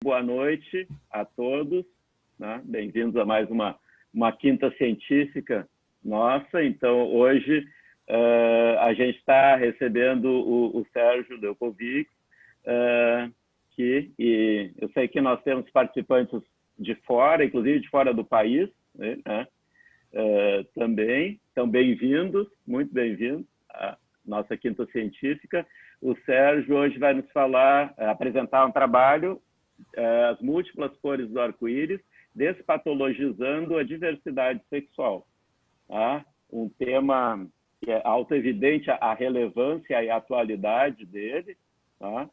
boa noite a todos, né? Bem-vindos a mais uma quinta científica nossa. Então, hoje a gente está recebendo o Sérgio Delkovic, e eu sei que nós temos participantes de fora, inclusive de fora do país, né? Também. Então, bem-vindos, muito bem-vindos à nossa quinta científica. O Sérgio hoje vai nos apresentar um trabalho, As Múltiplas Cores do Arco-Íris, Despatologizando a Diversidade Sexual. Tá? Um tema que é autoevidente, a relevância e a atualidade dele. Tá?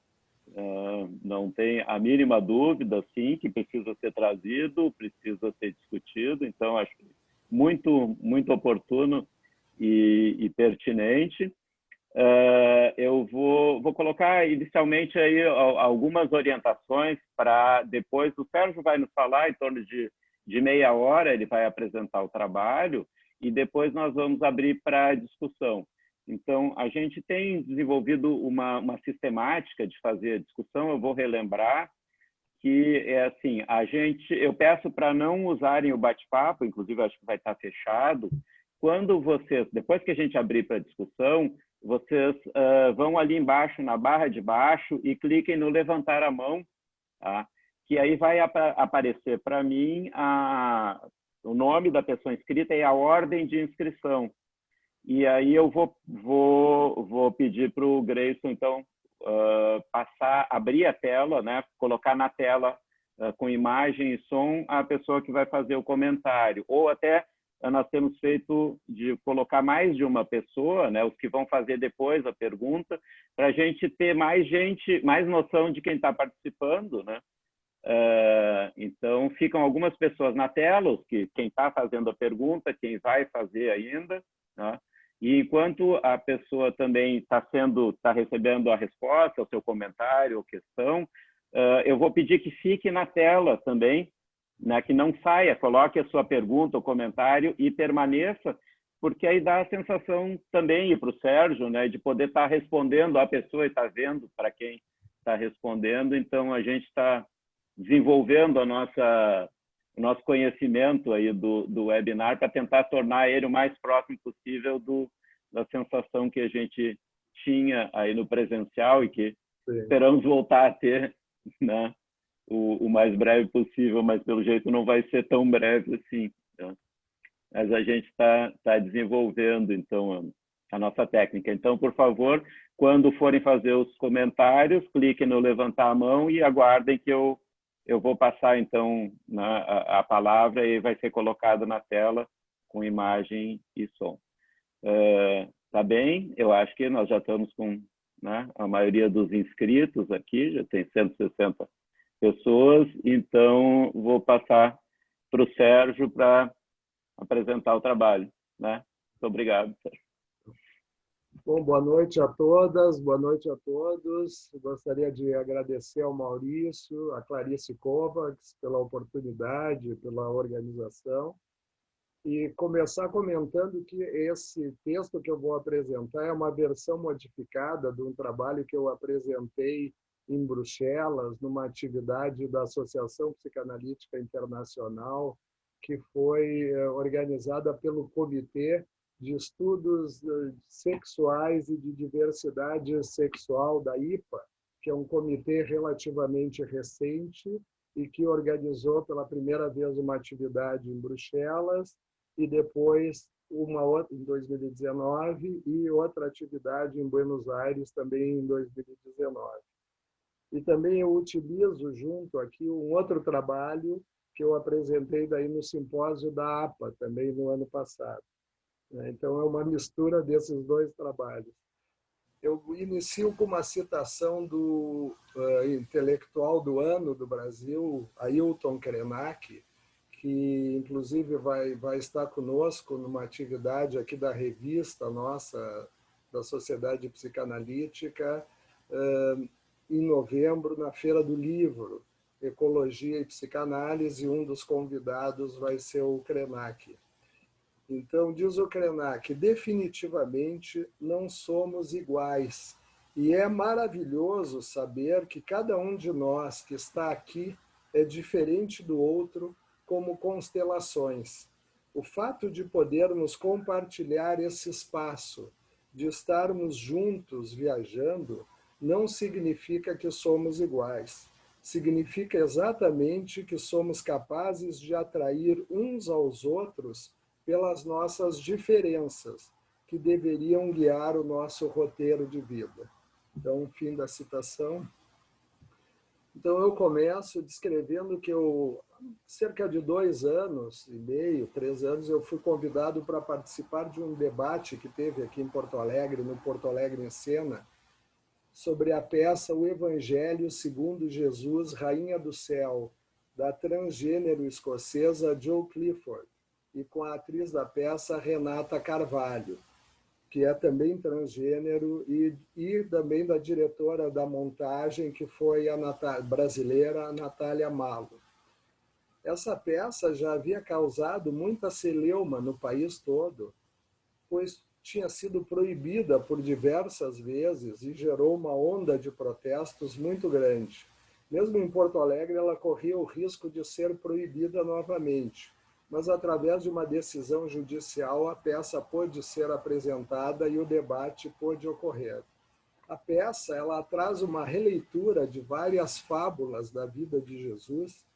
Não tem a mínima dúvida, sim, que precisa ser trazido, precisa ser discutido. Então, acho muito, muito oportuno e pertinente. Eu vou colocar inicialmente aí algumas orientações para depois. O Sérgio vai nos falar em torno de meia hora, ele vai apresentar o trabalho e depois nós vamos abrir para discussão. Então, a gente tem desenvolvido uma sistemática de fazer a discussão. Eu vou relembrar que é assim, eu peço para não usarem o bate-papo, inclusive acho que vai estar fechado. Quando vocês, depois que a gente abrir para discussão, vocês vão ali embaixo, na barra de baixo, e cliquem no levantar a mão, tá? Que aí vai aparecer para mim o nome da pessoa inscrita e a ordem de inscrição. E aí eu vou pedir para o Grayson, então, abrir a tela, né? Colocar na tela com imagem e som a pessoa que vai fazer o comentário. Ou até nós temos feito de colocar mais de uma pessoa, né? Os que vão fazer depois a pergunta, para a gente ter mais noção de quem está participando, né? Então, ficam algumas pessoas na tela, quem está fazendo a pergunta, quem vai fazer ainda, né? E enquanto a pessoa também está recebendo a resposta, o seu comentário ou questão, eu vou pedir que fique na tela também, né, que não saia, coloque a sua pergunta ou comentário e permaneça, porque aí dá a sensação também, e para o Sérgio, né, de poder estar respondendo à pessoa e estar vendo para quem está respondendo. Então, a gente está desenvolvendo o nosso conhecimento aí do webinar para tentar tornar ele o mais próximo possível da sensação que a gente tinha aí no presencial e que esperamos voltar a ter, né, o mais breve possível, mas pelo jeito não vai ser tão breve assim. Né? Mas a gente está desenvolvendo, então, a nossa técnica. Então, por favor, quando forem fazer os comentários, cliquem no levantar a mão e aguardem que eu vou passar, então, a palavra e vai ser colocado na tela com imagem e som. Tá bem? Eu acho que nós já estamos com, né, a maioria dos inscritos aqui, já tem 160 pessoas, então vou passar para o Sérgio para apresentar o trabalho. Né? Muito obrigado, Sérgio. Bom, boa noite a todas, boa noite a todos. Gostaria de agradecer ao Maurício, a Clarice Kovacs pela oportunidade, pela organização e começar comentando que esse texto que eu vou apresentar é uma versão modificada de um trabalho que eu apresentei em Bruxelas, numa atividade da Associação Psicanalítica Internacional, que foi organizada pelo Comitê de Estudos Sexuais e de Diversidade Sexual da IPA, que é um comitê relativamente recente e que organizou pela primeira vez uma atividade em Bruxelas e depois uma outra em 2019 e outra atividade em Buenos Aires também em 2019. E também eu utilizo junto aqui um outro trabalho que eu apresentei daí no simpósio da APA, também no ano passado. Então, é uma mistura desses dois trabalhos. Eu inicio com uma citação do intelectual do ano do Brasil, Ailton Krenak, que, inclusive, vai estar conosco numa atividade aqui da revista nossa, da Sociedade Psicanalítica, em novembro, na Feira do Livro, Ecologia e Psicanálise. Um dos convidados vai ser o Krenak. Então, diz o Krenak, definitivamente não somos iguais. E é maravilhoso saber que cada um de nós que está aqui é diferente do outro, como constelações. O fato de podermos compartilhar esse espaço, de estarmos juntos viajando, não significa que somos iguais. Significa exatamente que somos capazes de atrair uns aos outros pelas nossas diferenças, que deveriam guiar o nosso roteiro de vida. Então, fim da citação. Então, eu começo descrevendo que cerca de 2 anos e meio, 3 anos, eu fui convidado para participar de um debate que teve aqui em Porto Alegre, no Porto Alegre em Cena, sobre a peça O Evangelho segundo Jesus, Rainha do Céu, da transgênero escocesa Jo Clifford, e com a atriz da peça Renata Carvalho, que é também transgênero, e também da diretora da montagem, que foi a brasileira Natália Malo. Essa peça já havia causado muita celeuma no país todo, pois tinha sido proibida por diversas vezes e gerou uma onda de protestos muito grande. Mesmo em Porto Alegre, ela corria o risco de ser proibida novamente, mas através de uma decisão judicial, a peça pôde ser apresentada e o debate pôde ocorrer. A peça ela traz uma releitura de várias fábulas da vida de Jesus,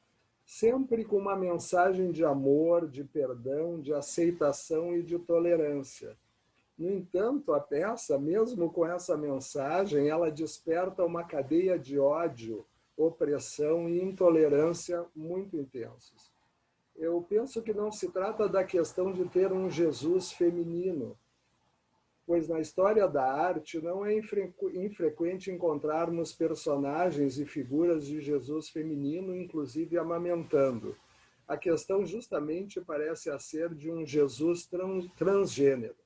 sempre com uma mensagem de amor, de perdão, de aceitação e de tolerância. No entanto, a peça, mesmo com essa mensagem, ela desperta uma cadeia de ódio, opressão e intolerância muito intensos. Eu penso que não se trata da questão de ter um Jesus feminino, pois na história da arte não é infrequente encontrarmos personagens e figuras de Jesus feminino, inclusive amamentando. A questão justamente parece ser de um Jesus transgênero.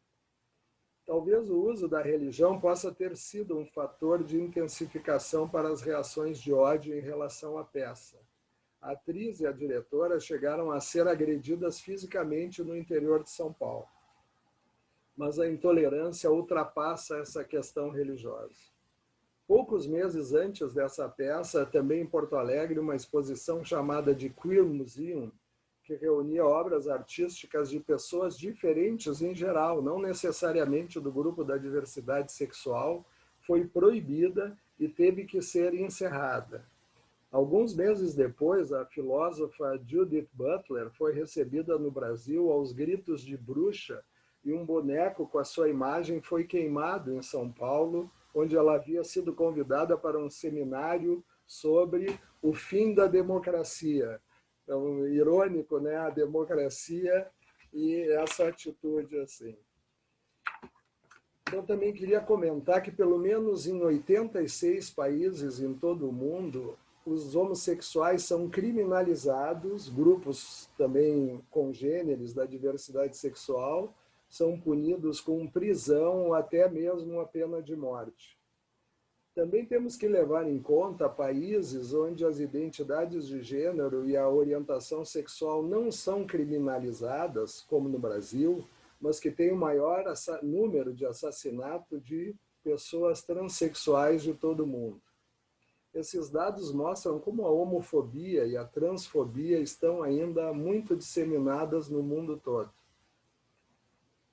Talvez o uso da religião possa ter sido um fator de intensificação para as reações de ódio em relação à peça. A atriz e a diretora chegaram a ser agredidas fisicamente no interior de São Paulo. Mas a intolerância ultrapassa essa questão religiosa. Poucos meses antes dessa peça, também em Porto Alegre, uma exposição chamada de Queer Museum, que reunia obras artísticas de pessoas diferentes em geral, não necessariamente do grupo da diversidade sexual, foi proibida e teve que ser encerrada. Alguns meses depois, a filósofa Judith Butler foi recebida no Brasil aos gritos de bruxa e um boneco com a sua imagem foi queimado em São Paulo, onde ela havia sido convidada para um seminário sobre o fim da democracia. Então, irônico, né? A democracia e essa atitude assim. Então, também queria comentar que, pelo menos em 86 países em todo o mundo, os homossexuais são criminalizados, grupos também congêneres da diversidade sexual são punidos com prisão ou até mesmo a pena de morte. Também temos que levar em conta países onde as identidades de gênero e a orientação sexual não são criminalizadas, como no Brasil, mas que tem o maior número de assassinato de pessoas transexuais de todo o mundo. Esses dados mostram como a homofobia e a transfobia estão ainda muito disseminadas no mundo todo.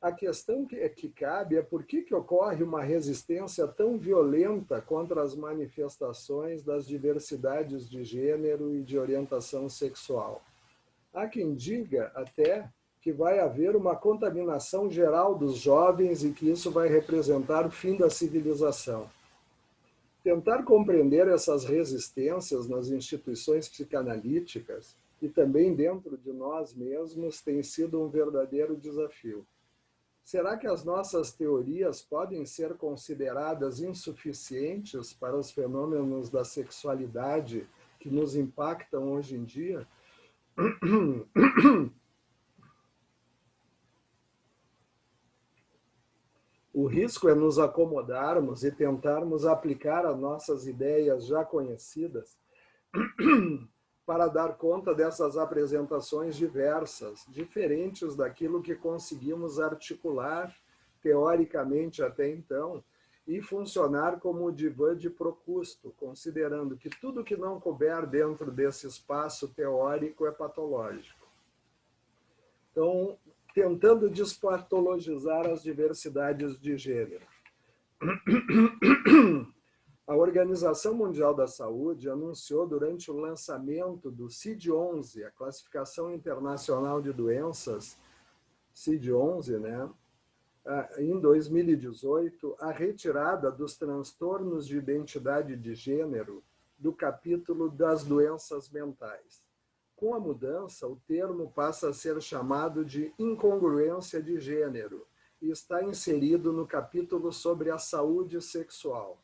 A questão que cabe é por que ocorre uma resistência tão violenta contra as manifestações das diversidades de gênero e de orientação sexual. Há quem diga até que vai haver uma contaminação geral dos jovens e que isso vai representar o fim da civilização. Tentar compreender essas resistências nas instituições psicanalíticas e também dentro de nós mesmos tem sido um verdadeiro desafio. Será que as nossas teorias podem ser consideradas insuficientes para os fenômenos da sexualidade que nos impactam hoje em dia? O risco é nos acomodarmos e tentarmos aplicar as nossas ideias já conhecidas para dar conta dessas apresentações diversas, diferentes daquilo que conseguimos articular teoricamente até então, e funcionar como o divã de Procusto, considerando que tudo que não couber dentro desse espaço teórico é patológico. Então, tentando despatologizar as diversidades de gênero. A Organização Mundial da Saúde anunciou durante o lançamento do CID-11, a Classificação Internacional de Doenças, CID-11, né, em 2018, a retirada dos transtornos de identidade de gênero do capítulo das doenças mentais. Com a mudança, o termo passa a ser chamado de incongruência de gênero e está inserido no capítulo sobre a saúde sexual.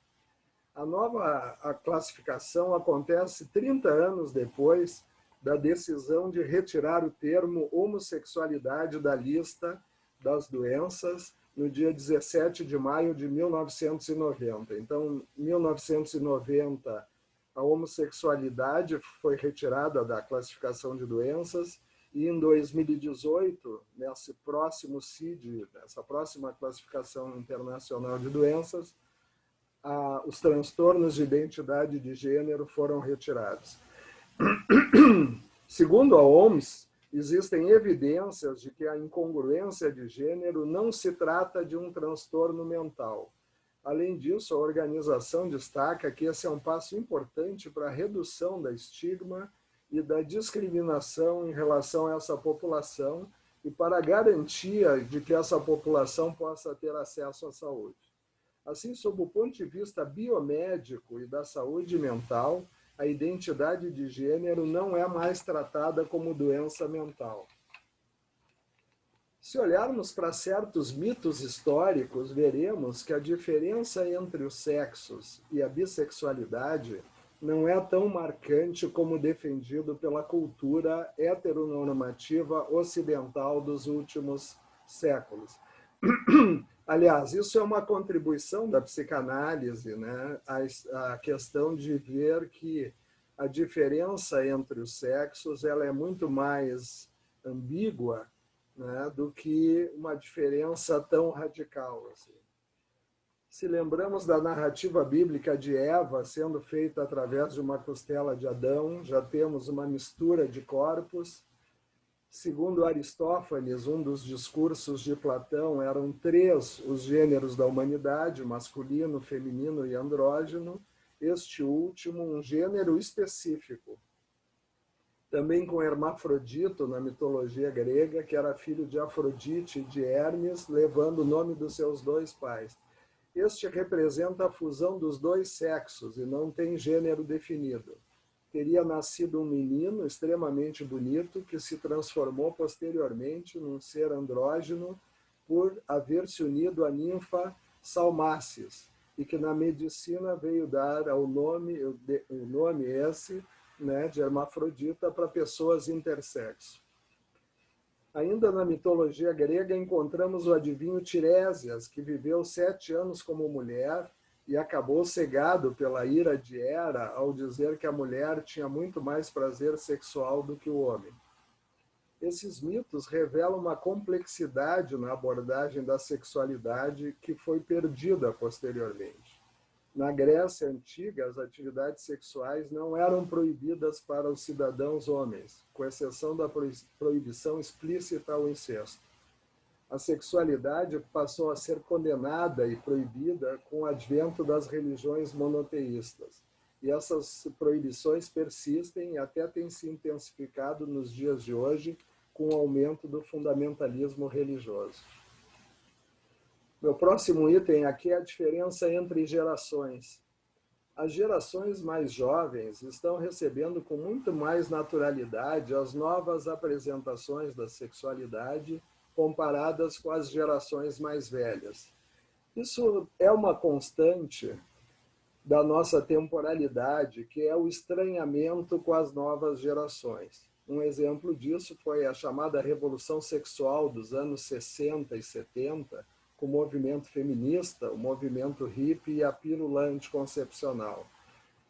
A nova classificação acontece 30 anos depois da decisão de retirar o termo homossexualidade da lista das doenças no dia 17 de maio de 1990. Então, em 1990, a homossexualidade foi retirada da classificação de doenças e em 2018, nesse próximo CID, nessa próxima classificação internacional de doenças, os transtornos de identidade de gênero foram retirados. Segundo a OMS, existem evidências de que a incongruência de gênero não se trata de um transtorno mental. Além disso, a organização destaca que esse é um passo importante para a redução da estigma e da discriminação em relação a essa população e para a garantia de que essa população possa ter acesso à saúde. Assim, sob o ponto de vista biomédico e da saúde mental, a identidade de gênero não é mais tratada como doença mental. Se olharmos para certos mitos históricos, veremos que a diferença entre os sexos e a bissexualidade não é tão marcante como defendido pela cultura heteronormativa ocidental dos últimos séculos. Aliás, isso é uma contribuição da psicanálise, né? A questão de ver que a diferença entre os sexos ela é muito mais ambígua, né, do que uma diferença tão radical. Assim. Se lembramos da narrativa bíblica de Eva sendo feita através de uma costela de Adão, já temos uma mistura de corpos. Segundo Aristófanes, um dos discursos de Platão, eram 3 os gêneros da humanidade, masculino, feminino e andrógeno, este último um gênero específico. Também com Hermafrodito, na mitologia grega, que era filho de Afrodite e de Hermes, levando o nome dos seus 2 pais. Este representa a fusão dos 2 sexos e não tem gênero definido. Teria nascido um menino extremamente bonito que se transformou posteriormente num ser andrógeno por haver se unido à ninfa Salmácis e que na medicina veio dar o nome esse, né, de hermafrodita para pessoas intersexo. Ainda na mitologia grega encontramos o adivinho Tiresias, que viveu 7 anos como mulher e acabou cegado pela ira de Hera ao dizer que a mulher tinha muito mais prazer sexual do que o homem. Esses mitos revelam uma complexidade na abordagem da sexualidade que foi perdida posteriormente. Na Grécia Antiga, as atividades sexuais não eram proibidas para os cidadãos homens, com exceção da proibição explícita ao incesto. A sexualidade passou a ser condenada e proibida com o advento das religiões monoteístas. E essas proibições persistem e até têm se intensificado nos dias de hoje com o aumento do fundamentalismo religioso. Meu próximo item aqui é a diferença entre gerações. As gerações mais jovens estão recebendo com muito mais naturalidade as novas apresentações da sexualidade comparadas com as gerações mais velhas. Isso é uma constante da nossa temporalidade, que é o estranhamento com as novas gerações. Um exemplo disso foi a chamada Revolução Sexual dos anos 60 e 70, com o movimento feminista, o movimento hippie e a pílula anticoncepcional.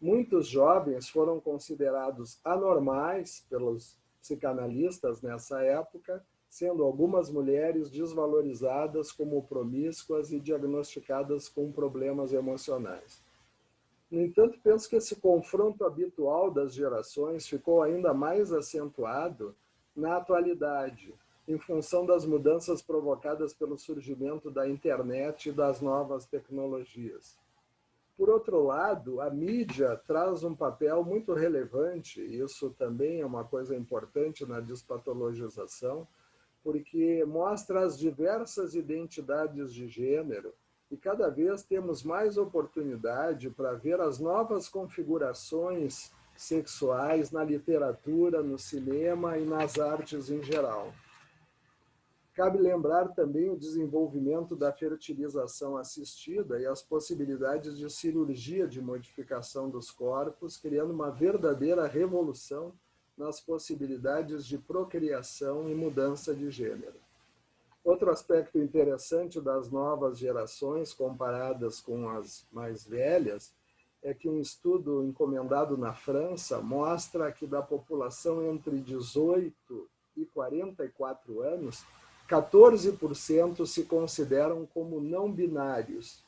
Muitos jovens foram considerados anormais pelos psicanalistas nessa época, sendo algumas mulheres desvalorizadas como promíscuas e diagnosticadas com problemas emocionais. No entanto, penso que esse confronto habitual das gerações ficou ainda mais acentuado na atualidade, em função das mudanças provocadas pelo surgimento da internet e das novas tecnologias. Por outro lado, a mídia traz um papel muito relevante, e isso também é uma coisa importante na despatologização, porque mostra as diversas identidades de gênero e cada vez temos mais oportunidade para ver as novas configurações sexuais na literatura, no cinema e nas artes em geral. Cabe lembrar também o desenvolvimento da fertilização assistida e as possibilidades de cirurgia de modificação dos corpos, criando uma verdadeira revolução nas possibilidades de procriação e mudança de gênero. Outro aspecto interessante das novas gerações comparadas com as mais velhas é que um estudo encomendado na França mostra que da população entre 18 e 44 anos, 14% se consideram como não binários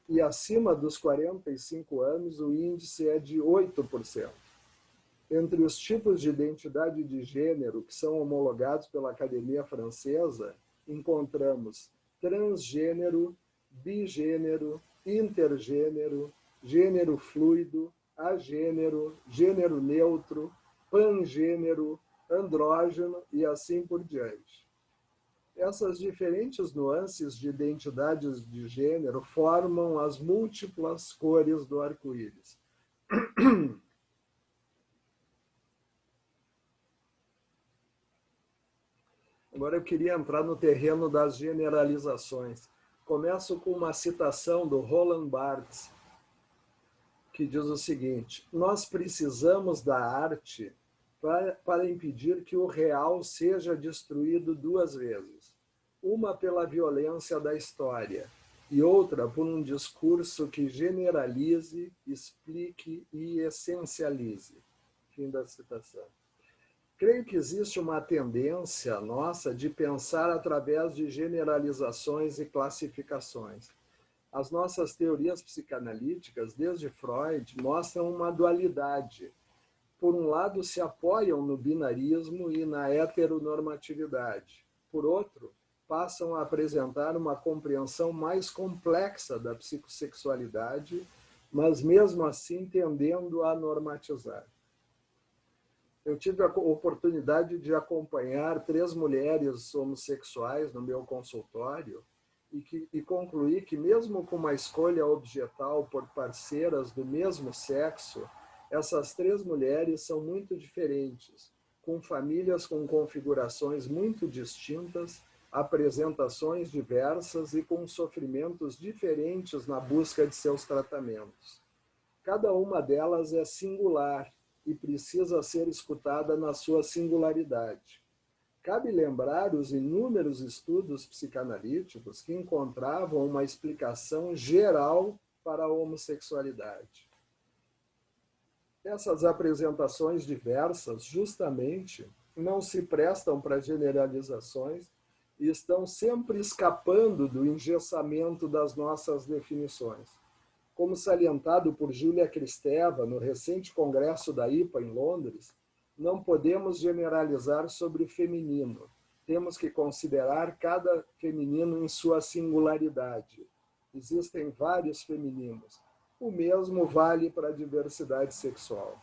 e acima dos 45 anos o índice é de 8%. Entre os tipos de identidade de gênero que são homologados pela Academia Francesa, encontramos transgênero, bigênero, intergênero, gênero fluido, agênero, gênero neutro, pangênero, andrógeno e assim por diante. Essas diferentes nuances de identidades de gênero formam as múltiplas cores do arco-íris. Agora eu queria entrar no terreno das generalizações. Começo com uma citação do Roland Barthes, que diz o seguinte: nós precisamos da arte para impedir que o real seja destruído duas vezes. Uma pela violência da história e outra por um discurso que generalize, explique e essencialize. Fim da citação. Creio que existe uma tendência nossa de pensar através de generalizações e classificações. As nossas teorias psicanalíticas, desde Freud, mostram uma dualidade. Por um lado, se apoiam no binarismo e na heteronormatividade. Por outro, passam a apresentar uma compreensão mais complexa da psicossexualidade, mas mesmo assim tendendo a normatizar. Eu tive a oportunidade de acompanhar 3 mulheres homossexuais no meu consultório e concluí que, mesmo com uma escolha objetal por parceiras do mesmo sexo, essas 3 mulheres são muito diferentes, com famílias com configurações muito distintas, apresentações diversas e com sofrimentos diferentes na busca de seus tratamentos. Cada uma delas é singular e precisa ser escutada na sua singularidade. Cabe lembrar os inúmeros estudos psicanalíticos que encontravam uma explicação geral para a homossexualidade. Essas apresentações diversas, justamente, não se prestam para generalizações e estão sempre escapando do engessamento das nossas definições. Como salientado por Júlia Kristeva no recente congresso da IPA em Londres, não podemos generalizar sobre o feminino. Temos que considerar cada feminino em sua singularidade. Existem vários femininos. O mesmo vale para a diversidade sexual.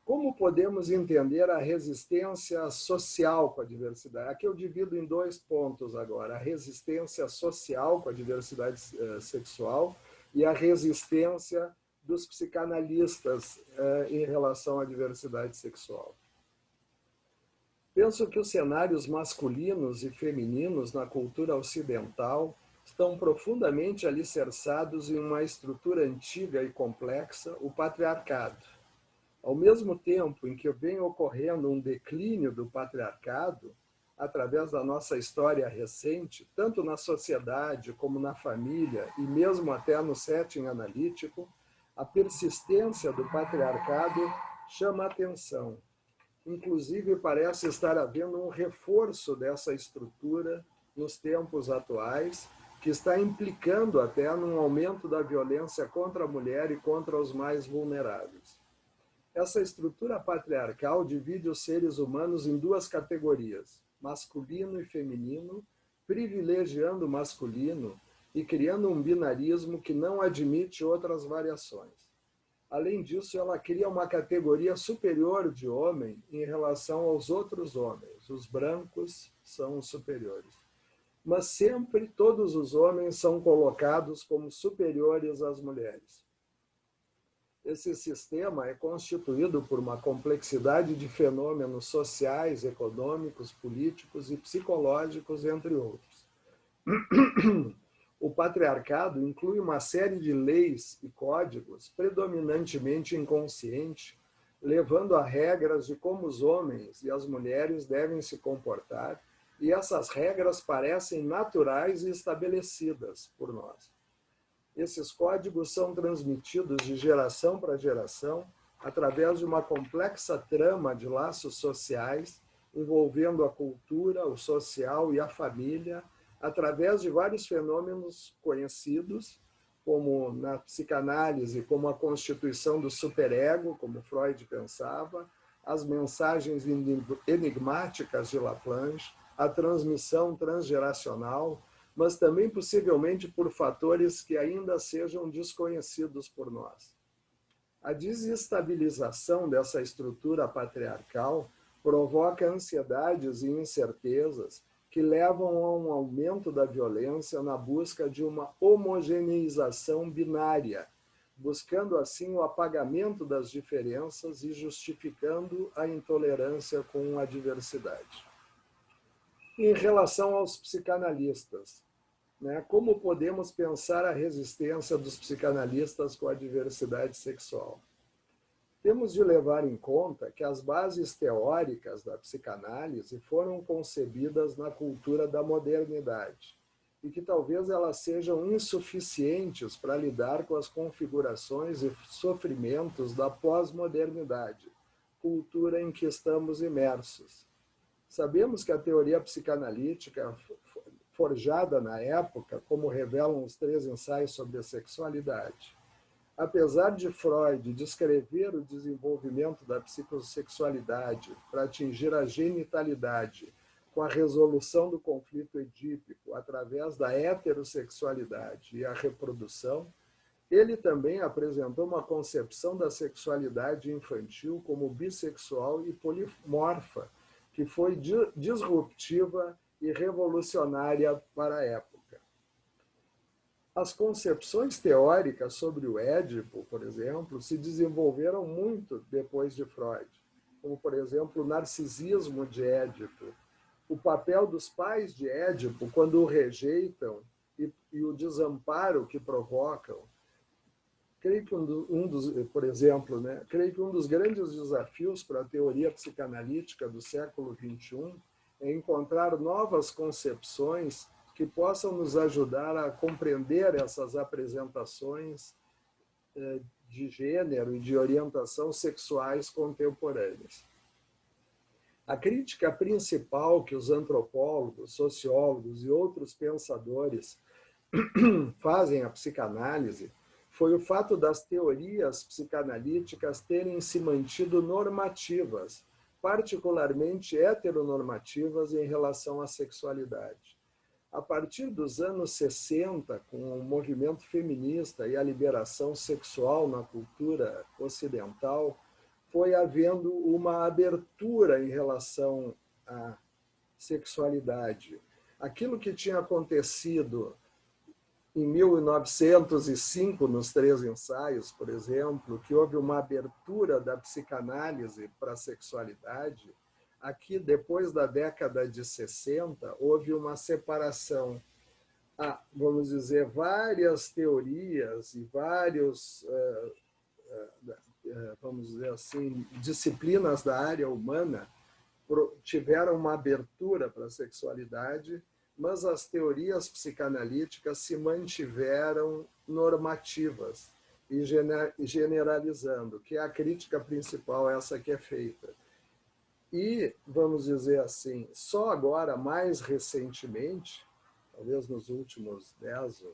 Como podemos entender a resistência social com a diversidade? Aqui eu divido em 2 pontos agora. A resistência social com a diversidade sexual e a resistência dos psicanalistas em relação à diversidade sexual. Penso que os cenários masculinos e femininos na cultura ocidental estão profundamente alicerçados em uma estrutura antiga e complexa, o patriarcado. Ao mesmo tempo em que vem ocorrendo um declínio do patriarcado, através da nossa história recente, tanto na sociedade como na família e mesmo até no setting analítico, a persistência do patriarcado chama a atenção. Inclusive, parece estar havendo um reforço dessa estrutura nos tempos atuais, que está implicando até num aumento da violência contra a mulher e contra os mais vulneráveis. Essa estrutura patriarcal divide os seres humanos em duas categorias, masculino e feminino, privilegiando o masculino e criando um binarismo que não admite outras variações. Além disso, ela cria uma categoria superior de homem em relação aos outros homens. Os brancos são os superiores. Mas sempre todos os homens são colocados como superiores às mulheres. Esse sistema é constituído por uma complexidade de fenômenos sociais, econômicos, políticos e psicológicos, entre outros. O patriarcado inclui uma série de leis e códigos predominantemente inconscientes, levando a regras de como os homens e as mulheres devem se comportar, e essas regras parecem naturais e estabelecidas por nós. Esses códigos são transmitidos de geração para geração através de uma complexa trama de laços sociais envolvendo a cultura, o social e a família, através de vários fenômenos conhecidos, como na psicanálise, como a constituição do superego, como Freud pensava, as mensagens enigmáticas de Laplanche, a transmissão transgeracional, mas também possivelmente por fatores que ainda sejam desconhecidos por nós. A desestabilização dessa estrutura patriarcal provoca ansiedades e incertezas que levam a um aumento da violência na busca de uma homogeneização binária, buscando assim o apagamento das diferenças e justificando a intolerância com a diversidade. Em relação aos psicanalistas, como podemos pensar a resistência dos psicanalistas com a diversidade sexual? Temos de levar em conta que as bases teóricas da psicanálise foram concebidas na cultura da modernidade e que talvez elas sejam insuficientes para lidar com as configurações e sofrimentos da pós-modernidade, cultura em que estamos imersos. Sabemos que a teoria psicanalítica, forjada na época, como revelam os 3 ensaios sobre a sexualidade, apesar de Freud descrever o desenvolvimento da psicossexualidade para atingir a genitalidade com a resolução do conflito edípico através da heterossexualidade e a reprodução, ele também apresentou uma concepção da sexualidade infantil como bissexual e polimorfa, que foi disruptiva e revolucionária para a época. As concepções teóricas sobre o Édipo, por exemplo, se desenvolveram muito depois de Freud, como, por exemplo, o narcisismo de Édipo, o papel dos pais de Édipo quando o rejeitam e o desamparo que provocam. Creio que por exemplo, creio que um dos grandes desafios para a teoria psicanalítica do século XXI é encontrar novas concepções que possam nos ajudar a compreender essas apresentações de gênero e de orientação sexuais contemporâneas. A crítica principal que os antropólogos, sociólogos e outros pensadores fazem à psicanálise foi o fato das teorias psicanalíticas terem se mantido normativas, particularmente heteronormativas em relação à sexualidade. A partir dos anos 60, com o movimento feminista e a liberação sexual na cultura ocidental, foi havendo uma abertura em relação à sexualidade. Aquilo que tinha acontecido em 1905, nos 3 ensaios, por exemplo, que houve uma abertura da psicanálise para a sexualidade, aqui, depois da década de 60, houve uma separação. Vamos dizer, várias teorias e vários, vamos dizer assim, disciplinas da área humana tiveram uma abertura para a sexualidade, mas as teorias psicanalíticas se mantiveram normativas e generalizando, que é a crítica principal essa que é feita. E, vamos dizer assim, só agora, mais recentemente, talvez nos últimos 10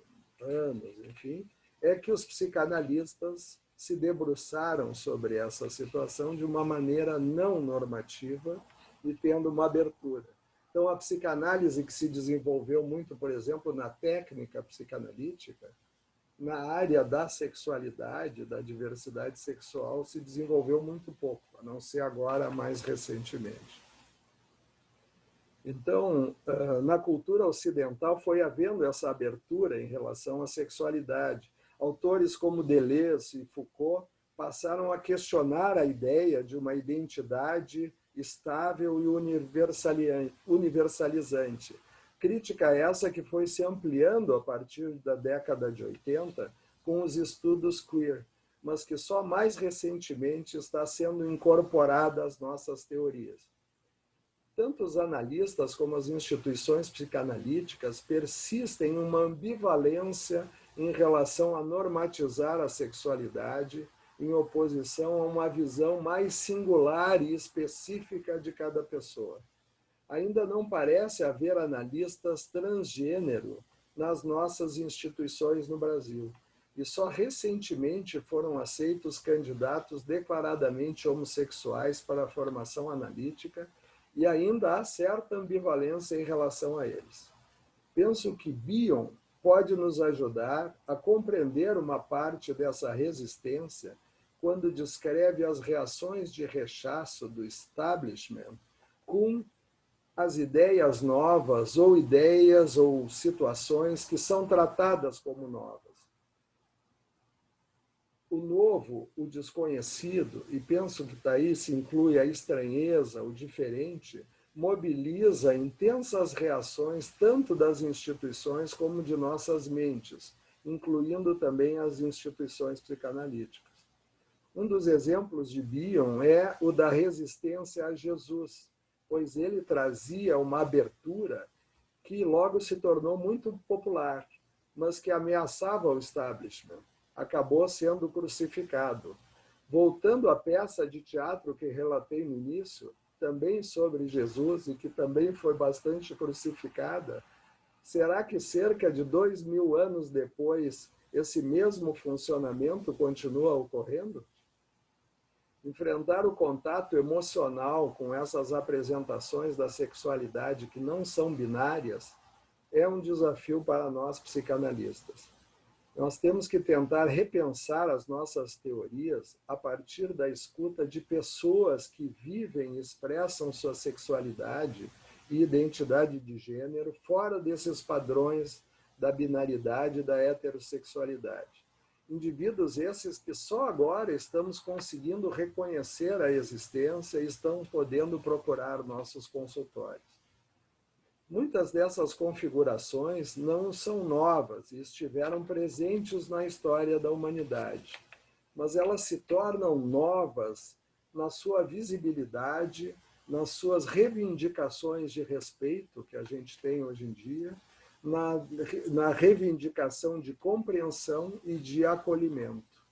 anos, enfim, é que os psicanalistas se debruçaram sobre essa situação de uma maneira não normativa e tendo uma abertura. Então, a psicanálise que se desenvolveu muito, por exemplo, na técnica psicanalítica, na área da sexualidade, da diversidade sexual, se desenvolveu muito pouco, a não ser agora, mais recentemente. Então, na cultura ocidental foi havendo essa abertura em relação à sexualidade. Autores como Deleuze e Foucault passaram a questionar a ideia de uma identidade estável e universalizante. Crítica essa que foi se ampliando a partir da década de 80 com os estudos queer, mas que só mais recentemente está sendo incorporada às nossas teorias. Tanto os analistas como as instituições psicanalíticas persistem em uma ambivalência em relação a normatizar a sexualidade, em oposição a uma visão mais singular e específica de cada pessoa. Ainda não parece haver analistas transgênero nas nossas instituições no Brasil, e só recentemente foram aceitos candidatos declaradamente homossexuais para a formação analítica, e ainda há certa ambivalência em relação a eles. Penso que Bion pode nos ajudar a compreender uma parte dessa resistência quando descreve as reações de rechaço do establishment com as ideias novas ou ideias ou situações que são tratadas como novas. O novo, o desconhecido, e penso que daí se inclui a estranheza, o diferente, mobiliza intensas reações tanto das instituições como de nossas mentes, incluindo também as instituições psicanalíticas. Um dos exemplos de Bion é o da resistência a Jesus, pois ele trazia uma abertura que logo se tornou muito popular, mas que ameaçava o establishment. Acabou sendo crucificado. Voltando à peça de teatro que relatei no início, também sobre Jesus e que também foi bastante crucificada, será que cerca de 2000 anos depois esse mesmo funcionamento continua ocorrendo? Enfrentar o contato emocional com essas apresentações da sexualidade que não são binárias é um desafio para nós psicanalistas. Nós temos que tentar repensar as nossas teorias a partir da escuta de pessoas que vivem e expressam sua sexualidade e identidade de gênero fora desses padrões da binaridade e da heterossexualidade. Indivíduos esses que só agora estamos conseguindo reconhecer a existência e estão podendo procurar nossos consultórios. Muitas dessas configurações não são novas e estiveram presentes na história da humanidade, mas elas se tornam novas na sua visibilidade, nas suas reivindicações de respeito que a gente tem hoje em dia, na reivindicação de compreensão e de acolhimento.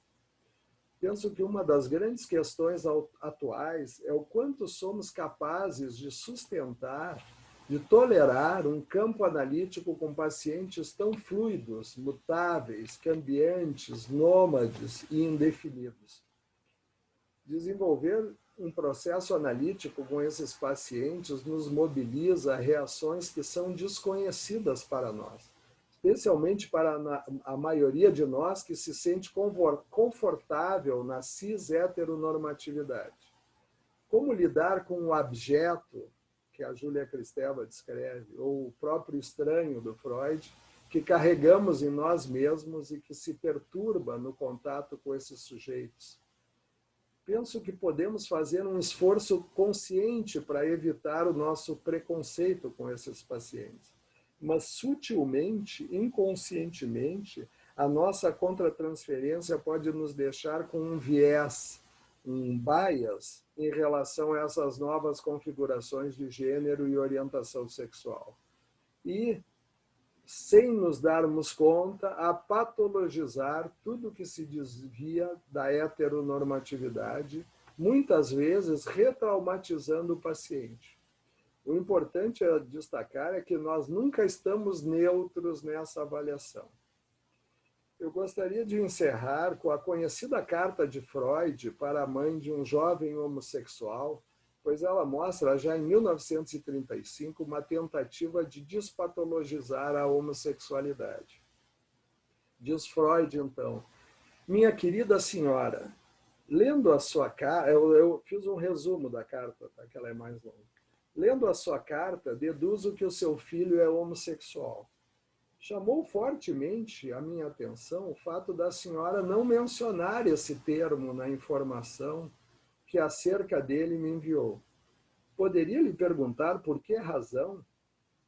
Penso que uma das grandes questões atuais é o quanto somos capazes de sustentar, de tolerar um campo analítico com pacientes tão fluidos, mutáveis, cambiantes, nômades e indefinidos. Desenvolver um processo analítico com esses pacientes nos mobiliza a reações que são desconhecidas para nós, especialmente para a maioria de nós que se sente confortável na cis-heteronormatividade. Como lidar com o abjeto, que a Júlia Kristeva descreve, ou o próprio estranho do Freud, que carregamos em nós mesmos e que se perturba no contato com esses sujeitos. Penso que podemos fazer um esforço consciente para evitar o nosso preconceito com esses pacientes. Mas sutilmente, inconscientemente, a nossa contratransferência pode nos deixar com um viés, um bias, em relação a essas novas configurações de gênero e orientação sexual. E, sem nos darmos conta, a patologizar tudo que se desvia da heteronormatividade muitas vezes retraumatizando o paciente. O importante a destacar é que nós nunca estamos neutros nessa avaliação. Eu gostaria de encerrar com a conhecida carta de Freud para a mãe de um jovem homossexual, pois ela mostra já em 1935 uma tentativa de despatologizar a homossexualidade. Diz Freud, então: minha querida senhora, lendo a sua carta, eu fiz um resumo da carta, tá, que ela é mais longa. Lendo a sua carta, deduzo que o seu filho é homossexual. Chamou fortemente a minha atenção o fato da senhora não mencionar esse termo na informação que acerca dele me enviou. Poderia lhe perguntar por que razão?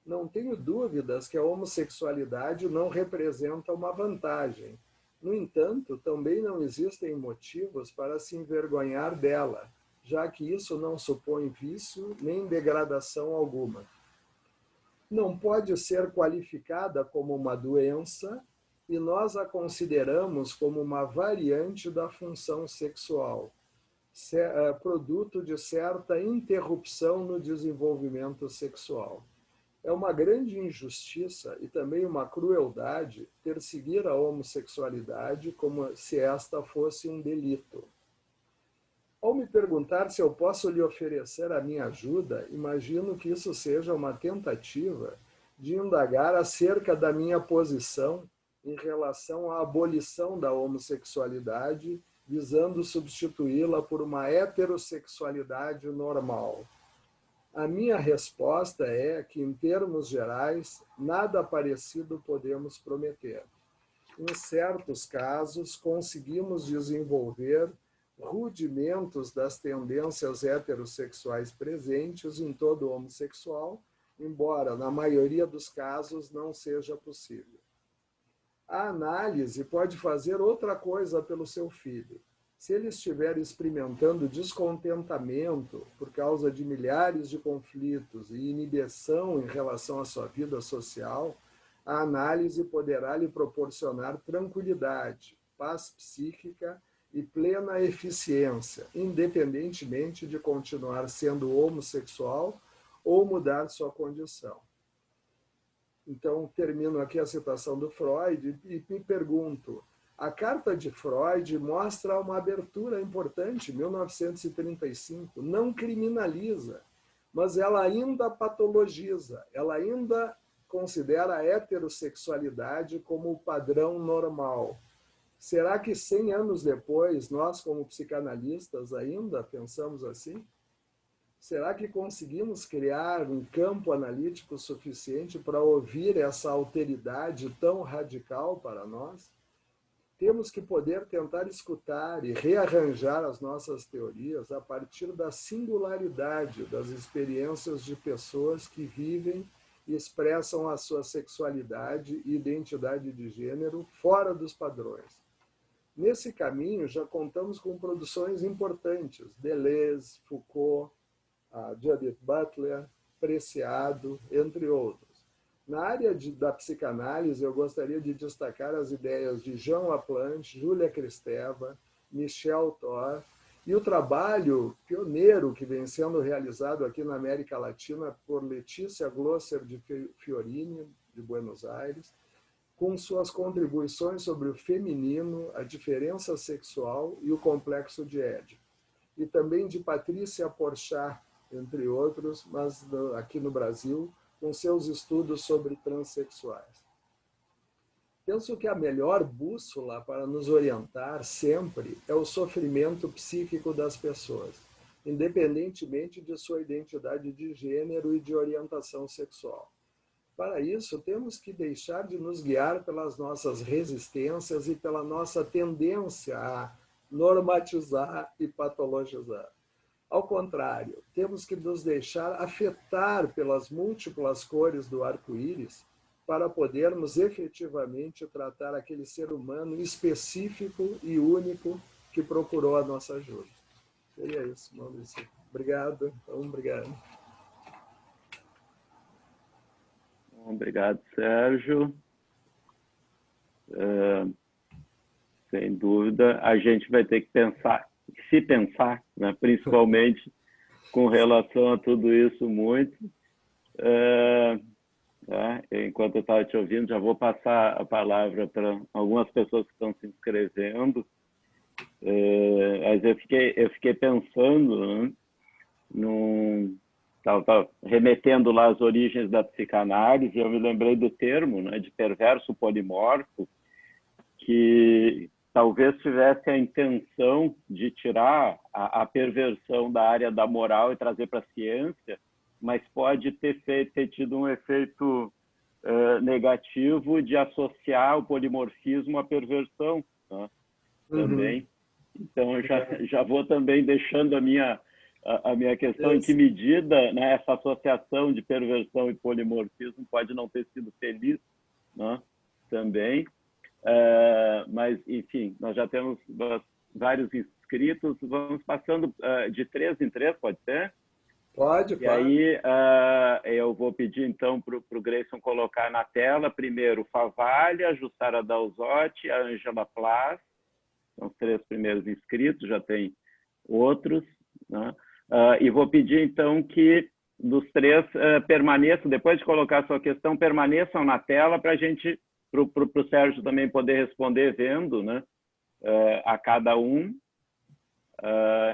Não tenho dúvidas que a homossexualidade não representa uma vantagem. No entanto, também não existem motivos para se envergonhar dela, já que isso não supõe vício nem degradação alguma. Não pode ser qualificada como uma doença e nós a consideramos como uma variante da função sexual, produto de certa interrupção no desenvolvimento sexual. É uma grande injustiça e também uma crueldade perseguir a homossexualidade como se esta fosse um delito. Ao me perguntar se eu posso lhe oferecer a minha ajuda, imagino que isso seja uma tentativa de indagar acerca da minha posição em relação à abolição da homossexualidade, visando substituí-la por uma heterossexualidade normal. A minha resposta é que, em termos gerais, nada parecido podemos prometer. Em certos casos, conseguimos desenvolver rudimentos das tendências heterossexuais presentes em todo homossexual, embora, na maioria dos casos, não seja possível. A análise pode fazer outra coisa pelo seu filho. Se ele estiver experimentando descontentamento por causa de milhares de conflitos e inibição em relação à sua vida social, a análise poderá lhe proporcionar tranquilidade, paz psíquica e plena eficiência, independentemente de continuar sendo homossexual ou mudar sua condição. Então, termino aqui a citação do Freud e me pergunto: a carta de Freud mostra uma abertura importante, 1935, não criminaliza, mas ela ainda patologiza, ela ainda considera a heterossexualidade como o padrão normal. Será que 100 anos depois, nós como psicanalistas ainda pensamos assim? Será que conseguimos criar um campo analítico suficiente para ouvir essa alteridade tão radical para nós? Temos que poder tentar escutar e rearranjar as nossas teorias a partir da singularidade das experiências de pessoas que vivem e expressam a sua sexualidade e identidade de gênero fora dos padrões. Nesse caminho, já contamos com produções importantes: Deleuze, Foucault, Judith Butler, Preciado, entre outros. Na área da psicanálise, eu gostaria de destacar as ideias de Jean Laplanche, Júlia Kristeva, Michel Thor e o trabalho pioneiro que vem sendo realizado aqui na América Latina por Letícia Glosser de Fiorini, de Buenos Aires, com suas contribuições sobre o feminino, a diferença sexual e o complexo de Édipo. E também de Patrícia Porchat, entre outros, mas aqui no Brasil, com seus estudos sobre transexuais. Penso que a melhor bússola para nos orientar sempre é o sofrimento psíquico das pessoas, independentemente de sua identidade de gênero e de orientação sexual. Para isso, temos que deixar de nos guiar pelas nossas resistências e pela nossa tendência a normatizar e patologizar. Ao contrário, temos que nos deixar afetar pelas múltiplas cores do arco-íris para podermos efetivamente tratar aquele ser humano específico e único que procurou a nossa ajuda. Seria isso, Maurício. Obrigado. Então, obrigado. Obrigado, Sérgio. Sem dúvida, a gente vai ter que pensar se pensar, né? Principalmente com relação a tudo isso muito. Tá? Enquanto eu estava te ouvindo, já vou passar a palavra para algumas pessoas que estão se inscrevendo. Mas eu fiquei pensando, né, estava remetendo lá às origens da psicanálise, e eu me lembrei do termo, né, de perverso polimorfo, que talvez tivesse a intenção de tirar a perversão da área da moral e trazer para a ciência, mas pode ter tido um efeito negativo de associar o polimorfismo à perversão, né, também. Então, eu já vou também deixando a minha questão, em que medida, né, essa associação de perversão e polimorfismo pode não ter sido feliz, né, também. Mas, enfim, nós já temos vários inscritos, vamos passando de 3 em 3, pode ser? Pode, E aí eu vou pedir, então, para o Grayson colocar na tela, primeiro, o Favalli, a Jussara Dalzotti, a Ângela Plas, são os 3 primeiros inscritos, já tem outros, né? E vou pedir, então, que dos 3 permaneçam, depois de colocar a sua questão, permaneçam na tela para a gente, para o Sérgio também poder responder vendo, né, a cada um.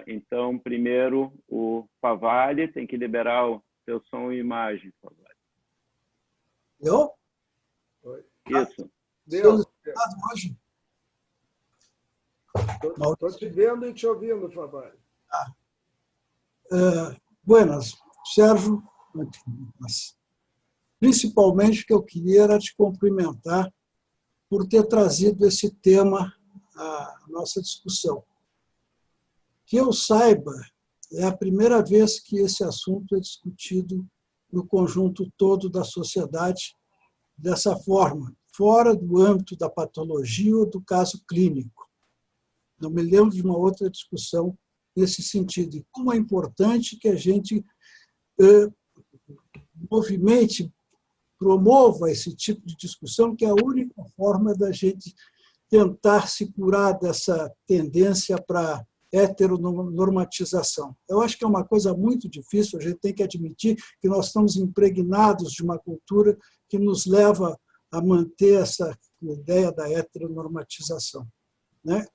Então, primeiro, o Favalli, tem que liberar o seu som e imagem, Favalli. Eu? Isso. Deu. Hoje? Estou te vendo e te ouvindo, Favalli. Buenas, Sérgio. Principalmente que eu queria era te cumprimentar por ter trazido esse tema à nossa discussão. Que eu saiba, é a primeira vez que esse assunto é discutido no conjunto todo da sociedade dessa forma, fora do âmbito da patologia ou do caso clínico. Não me lembro de uma outra discussão nesse sentido. E como é importante que a gente movimente, promova esse tipo de discussão, que é a única forma da gente tentar se curar dessa tendência para heteronormatização. Eu acho que é uma coisa muito difícil, a gente tem que admitir que nós estamos impregnados de uma cultura que nos leva a manter essa ideia da heteronormatização, né?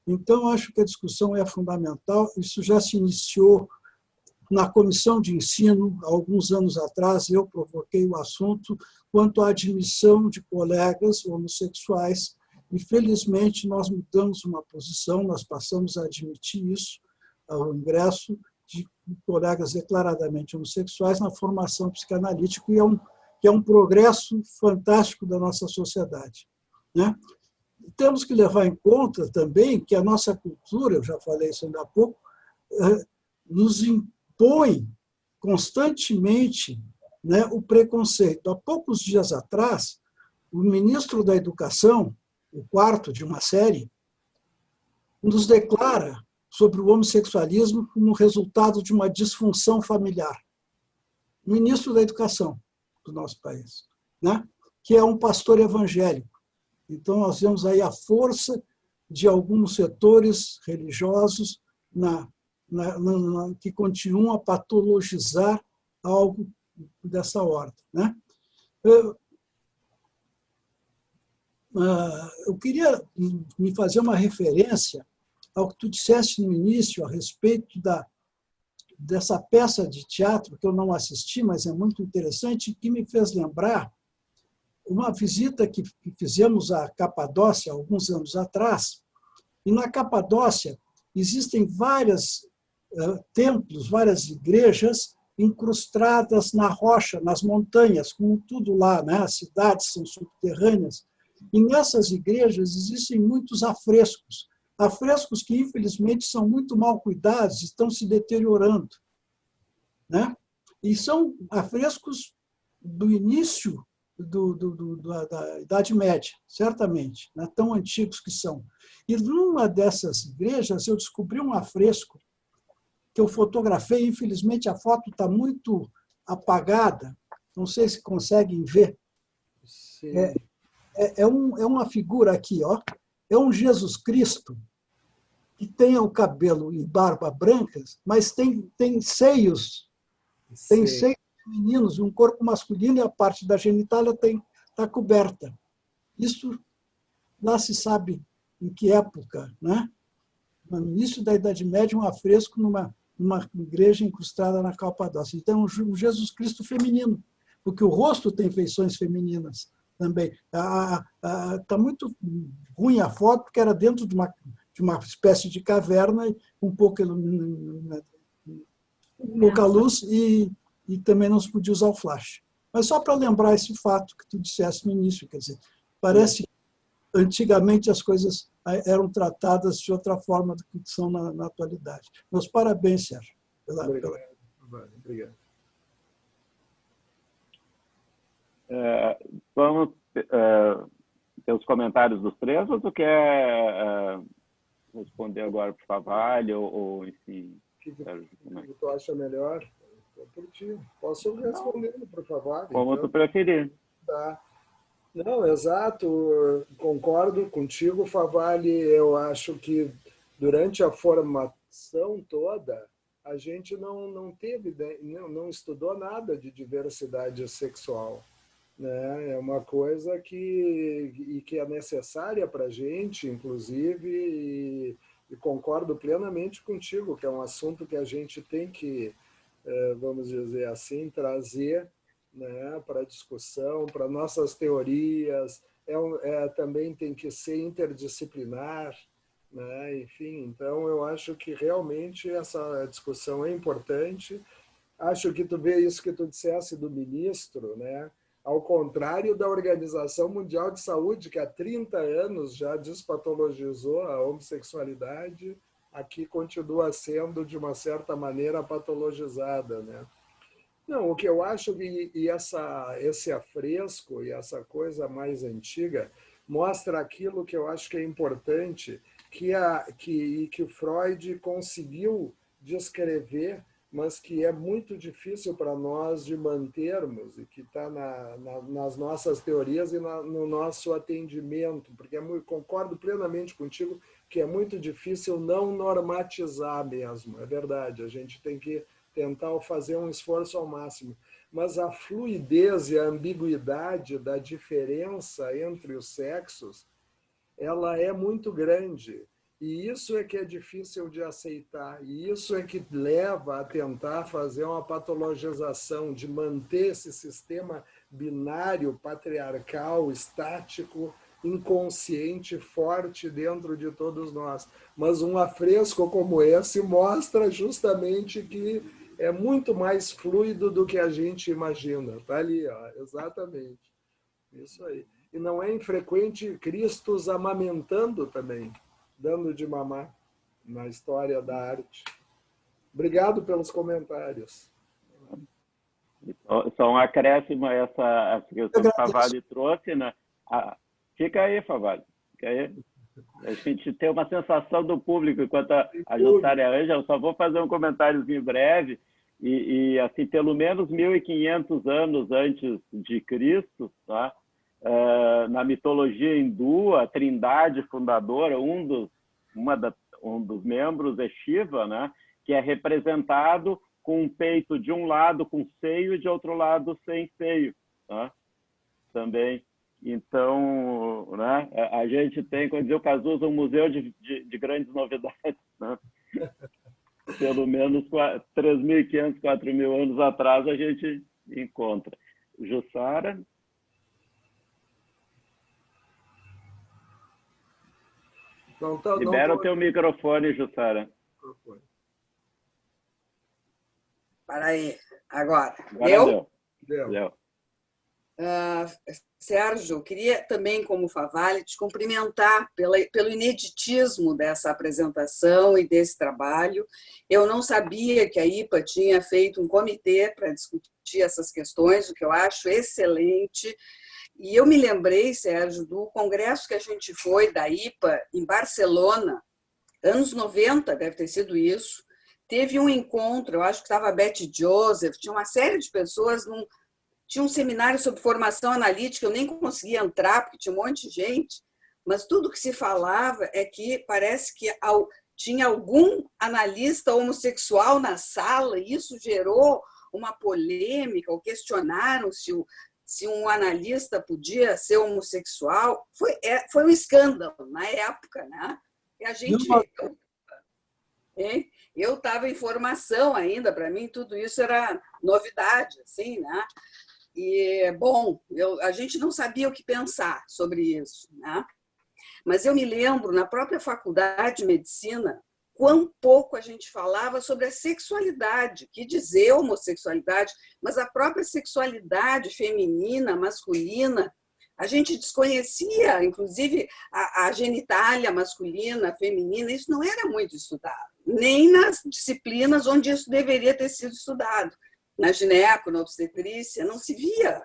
Então, acho que a discussão é fundamental. Isso já se iniciou na comissão de ensino, há alguns anos atrás, eu provoquei o assunto quanto à admissão de colegas homossexuais. E, felizmente, nós mudamos uma posição, nós passamos a admitir isso ao ingresso de colegas declaradamente homossexuais na formação psicanalítica, que é um progresso fantástico da nossa sociedade, né? Temos que levar em conta também que a nossa cultura, eu já falei isso ainda há pouco, nos impõe constantemente, né, o preconceito. Há poucos dias atrás, o ministro da Educação, o 4º de uma série, nos declara sobre o homossexualismo como resultado de uma disfunção familiar. O ministro da Educação do nosso país, né, que é um pastor evangélico. Então, nós vemos aí a força de alguns setores religiosos que continuam a patologizar algo dessa ordem, né? Eu queria me fazer uma referência ao que tu disseste no início a respeito dessa peça de teatro que eu não assisti, mas é muito interessante, que me fez lembrar uma visita que fizemos à Capadócia alguns anos atrás. E na Capadócia existem vários templos, várias igrejas incrustadas na rocha, nas montanhas, como tudo lá, né? As cidades são subterrâneas. E nessas igrejas existem muitos afrescos, afrescos que, infelizmente, são muito mal cuidados, estão se deteriorando, né? E são afrescos do início da Idade Média, certamente, né? Tão antigos que são. E numa dessas igrejas eu descobri um afresco que eu fotografei, infelizmente a foto está muito apagada, não sei se conseguem ver. Sim. É uma figura aqui, ó. É um Jesus Cristo que tenha o cabelo e barba brancas, mas tem seios, tem seios femininos, um corpo masculino e a parte da genitália está coberta. Isso lá se sabe em que época, né? No início da Idade Média, um afresco numa igreja incrustada na Capadócia. Então, um Jesus Cristo feminino, porque o rosto tem feições femininas também. Está muito ruim a foto, porque era dentro de uma espécie de caverna, um pouco pouca luz, e também não se podia usar o flash. Mas só para lembrar esse fato que tu disseste no início, quer dizer, parece que antigamente as coisas eram tratadas de outra forma do que são na atualidade. Meus parabéns, Sérgio. Obrigado. Vamos ter os comentários dos três, ou tu quer responder agora para o Favalli, ou enfim... O que tu acha melhor? Por ti. Posso responder para o Favalli. Como então. tu preferir. Tá. Não, exato, concordo contigo, Favalli. Eu acho que durante a formação toda, a gente não teve, não estudou nada de diversidade sexual, né? É uma coisa que é necessária para a gente, inclusive, e concordo plenamente contigo, que é um assunto que a gente tem que, vamos dizer assim, trazer, né, para discussão, para nossas teorias, também tem que ser interdisciplinar, né? Enfim, então eu acho que realmente essa discussão é importante. Acho que tu vê isso que tu disseste do ministro, né? Ao contrário da Organização Mundial de Saúde, que há 30 anos já despatologizou a homossexualidade, aqui continua sendo, de uma certa maneira, patologizada, né? Não, o que eu acho que esse afresco e essa coisa mais antiga mostra aquilo que eu acho que é importante, que o Freud conseguiu descrever, mas que é muito difícil para nós de mantermos, e que está nas nossas teorias e no nosso atendimento, porque concordo plenamente contigo que é muito difícil não normatizar mesmo, é verdade, a gente tem que tentar fazer um esforço ao máximo. Mas a fluidez e a ambiguidade da diferença entre os sexos, ela é muito grande. E isso é que é difícil de aceitar. E isso é que leva a tentar fazer uma patologização, de manter esse sistema binário, patriarcal, estático, inconsciente, forte dentro de todos nós. Mas um afresco como esse mostra justamente que é muito mais fluido do que a gente imagina. Está ali, ó, exatamente. Isso aí. E não é infrequente Cristos amamentando também, dando de mamar na história da arte. Obrigado pelos comentários. Só um acréscimo a essa questão que o Favalli trouxe, né? Fica aí, Favalli. Fica aí. A gente tem uma sensação do público, enquanto a Jussara e a Ângela, só vou fazer um comentáriozinho breve, e assim, pelo menos 1.500 anos antes de Cristo, tá? Na mitologia hindu, a trindade fundadora, um dos membros é Shiva, né? Que é representado com um peito de um lado com seio e de outro lado sem seio, tá? Também. Então, né, a gente tem, quando dizer o Cazuza, um museu de grandes novidades, né? Pelo menos 3.500, 4.000 anos atrás a gente encontra. Jussara? Libera o teu microfone, Jussara. Para aí, agora. Deu. Sérgio, queria também, como Favalli, te cumprimentar pelo ineditismo dessa apresentação e desse trabalho. Eu não sabia que a IPA tinha feito um comitê para discutir essas questões, o que eu acho excelente. E eu me lembrei, Sérgio, do congresso que a gente foi da IPA em Barcelona, anos 90, deve ter sido isso. Teve um encontro, eu acho que estava a Betty Joseph, tinha uma série de pessoas, tinha um seminário sobre formação analítica, eu nem conseguia entrar, porque tinha um monte de gente, mas tudo que se falava é que parece que tinha algum analista homossexual na sala, e isso gerou uma polêmica, ou questionaram se um analista podia ser homossexual. Foi um escândalo na época, né? E a gente... Eu estava em formação ainda, para mim tudo isso era novidade, assim, né? E, bom, a gente não sabia o que pensar sobre isso, né? Mas eu me lembro, na própria faculdade de medicina, quão pouco a gente falava sobre a sexualidade, que dizer homossexualidade, mas a própria sexualidade feminina, masculina, a gente desconhecia, inclusive a genitália masculina, feminina, isso não era muito estudado, nem nas disciplinas onde isso deveria ter sido estudado. Na gineco, na obstetrícia, não se via.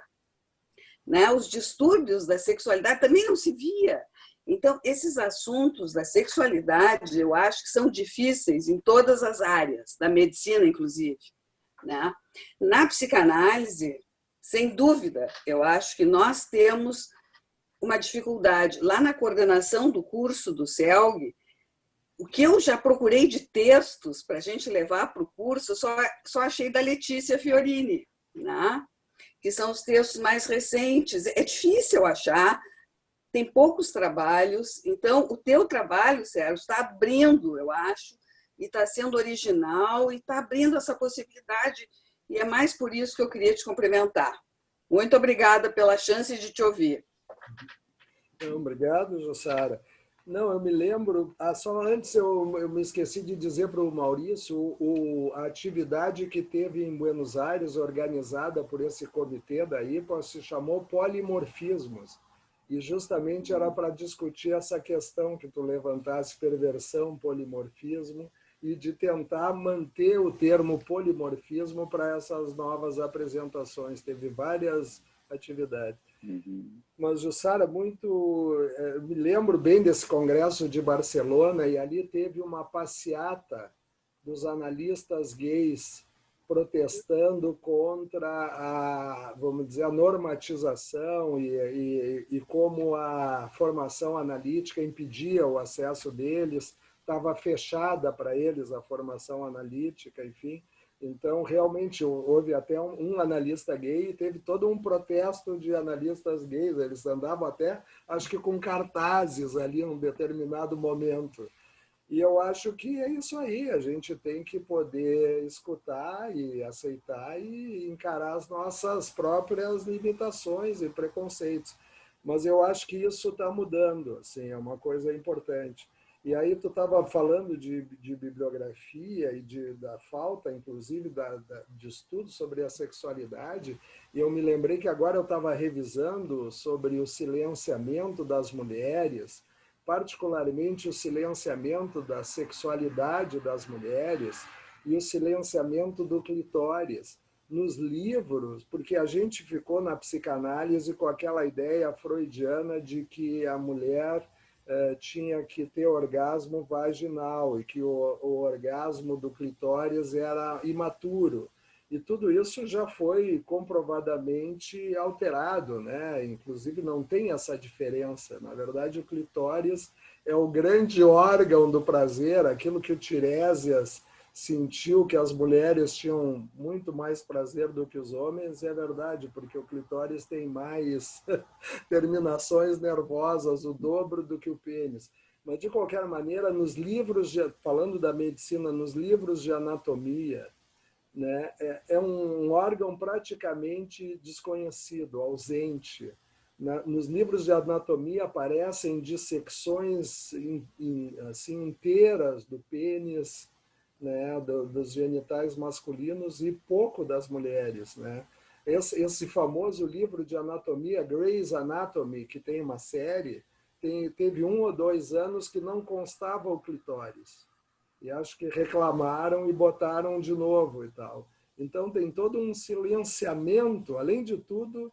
Né? Os distúrbios da sexualidade também não se via. Então, esses assuntos da sexualidade, eu acho que são difíceis em todas as áreas, da medicina, inclusive. Né? Na psicanálise, sem dúvida, eu acho que nós temos uma dificuldade. Lá na coordenação do curso do CELG, o que eu já procurei de textos para a gente levar para o curso, só achei da Letícia Fiorini, né? Que são os textos mais recentes. É difícil achar, tem poucos trabalhos. Então, o teu trabalho, Sérgio, está abrindo, eu acho, e está sendo original, e está abrindo essa possibilidade, e é mais por isso que eu queria te cumprimentar. Muito obrigada pela chance de te ouvir. Obrigado, Jussara. Não, eu me lembro, só antes eu me esqueci de dizer para o Maurício, a atividade que teve em Buenos Aires, organizada por esse comitê da IPA, se chamou Polimorfismos, e justamente era para discutir essa questão que tu levantasse, perversão, polimorfismo, e de tentar manter o termo polimorfismo para essas novas apresentações. Teve várias atividades. Mas, Jussara, me lembro bem desse congresso de Barcelona, e ali teve uma passeata dos analistas gays protestando contra vamos dizer, a normatização e como a formação analítica impedia o acesso deles, estava fechada para eles a formação analítica, enfim. Então, realmente, houve até um analista gay e teve todo um protesto de analistas gays. Eles andavam até, acho que com cartazes ali em um determinado momento. E eu acho que é isso aí. A gente tem que poder escutar e aceitar e encarar as nossas próprias limitações e preconceitos. Mas eu acho que isso está mudando, assim, é uma coisa importante. E aí tu estava falando de bibliografia e da falta, inclusive, de estudo sobre a sexualidade, e eu me lembrei que agora eu estava revisando sobre o silenciamento das mulheres, particularmente o silenciamento da sexualidade das mulheres e o silenciamento do clitóris nos livros, porque a gente ficou na psicanálise com aquela ideia freudiana de que a mulher tinha que ter orgasmo vaginal e que o orgasmo do clitóris era imaturo. E tudo isso já foi comprovadamente alterado, né? Inclusive não tem essa diferença. Na verdade, o clitóris é o grande órgão do prazer, aquilo que o Tiresias sentiu que as mulheres tinham muito mais prazer do que os homens, é verdade, porque o clitóris tem mais terminações nervosas, o dobro do que o pênis. Mas, de qualquer maneira, nos livros, falando da medicina, nos livros de anatomia, né, é um órgão praticamente desconhecido, ausente. Nos livros de anatomia aparecem dissecções assim, inteiras do pênis, né, dos genitais masculinos e pouco das mulheres, né? Esse famoso livro de anatomia, Grey's Anatomy, que tem uma série, teve 1 ou 2 anos que não constava o clitóris. E acho que reclamaram e botaram de novo e tal. Então tem todo um silenciamento, além de tudo,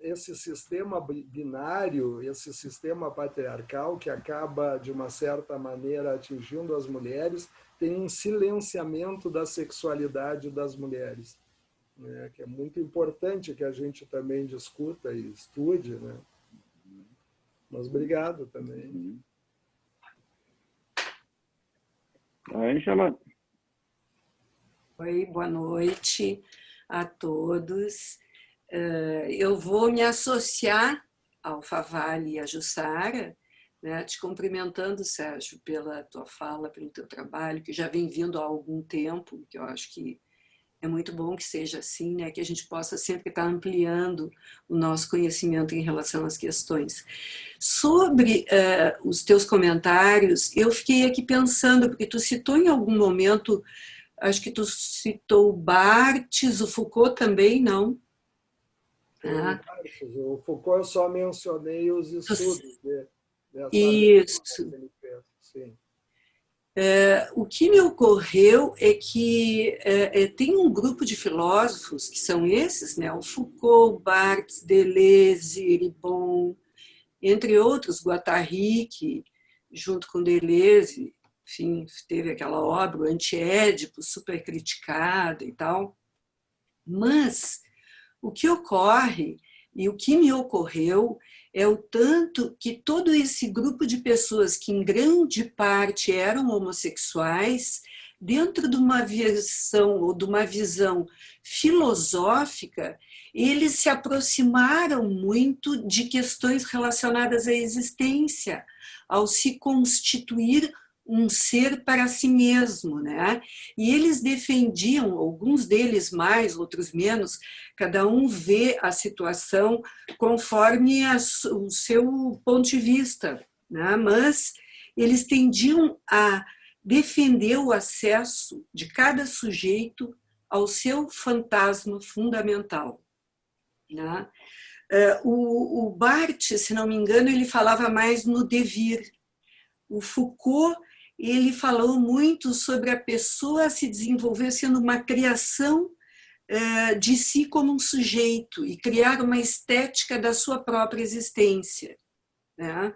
esse sistema binário, esse sistema patriarcal que acaba, de uma certa maneira, atingindo as mulheres, tem um silenciamento da sexualidade das mulheres, né? Que é muito importante que a gente também discuta e estude, né? Mas obrigado também. Ângela. Oi, boa noite a todos. Eu vou me associar ao Favalli e à Jussara, né, te cumprimentando, Sérgio, pela tua fala, pelo teu trabalho, que já vem vindo há algum tempo, que eu acho que é muito bom que seja assim, né, que a gente possa sempre estar ampliando o nosso conhecimento em relação às questões. Sobre os teus comentários, eu fiquei aqui pensando, porque tu citou em algum momento, acho que tu citou o Barthes, o Foucault também, não? O Foucault eu só mencionei os estudos dessa Isso. que ele fez. Sim. O que me ocorreu é que tem um grupo de filósofos, que são esses, né, o Foucault, Barthes, Deleuze, Ribon, entre outros, Guattari, que junto com Deleuze, enfim, teve aquela obra, o Antiédipo, super criticada e tal. Mas o que ocorre, e o que me ocorreu, é o tanto que todo esse grupo de pessoas que em grande parte eram homossexuais, dentro de uma visão ou de uma visão filosófica, eles se aproximaram muito de questões relacionadas à existência, ao se constituir um ser para si mesmo, né? E eles defendiam, alguns deles mais, outros menos, cada um vê a situação conforme o seu ponto de vista, né? Mas eles tendiam a defender o acesso de cada sujeito ao seu fantasma fundamental, né? O Barthes, se não me engano, ele falava mais no devir. O Foucault, ele falou muito sobre a pessoa se desenvolver sendo uma criação de si como um sujeito e criar uma estética da sua própria existência, né?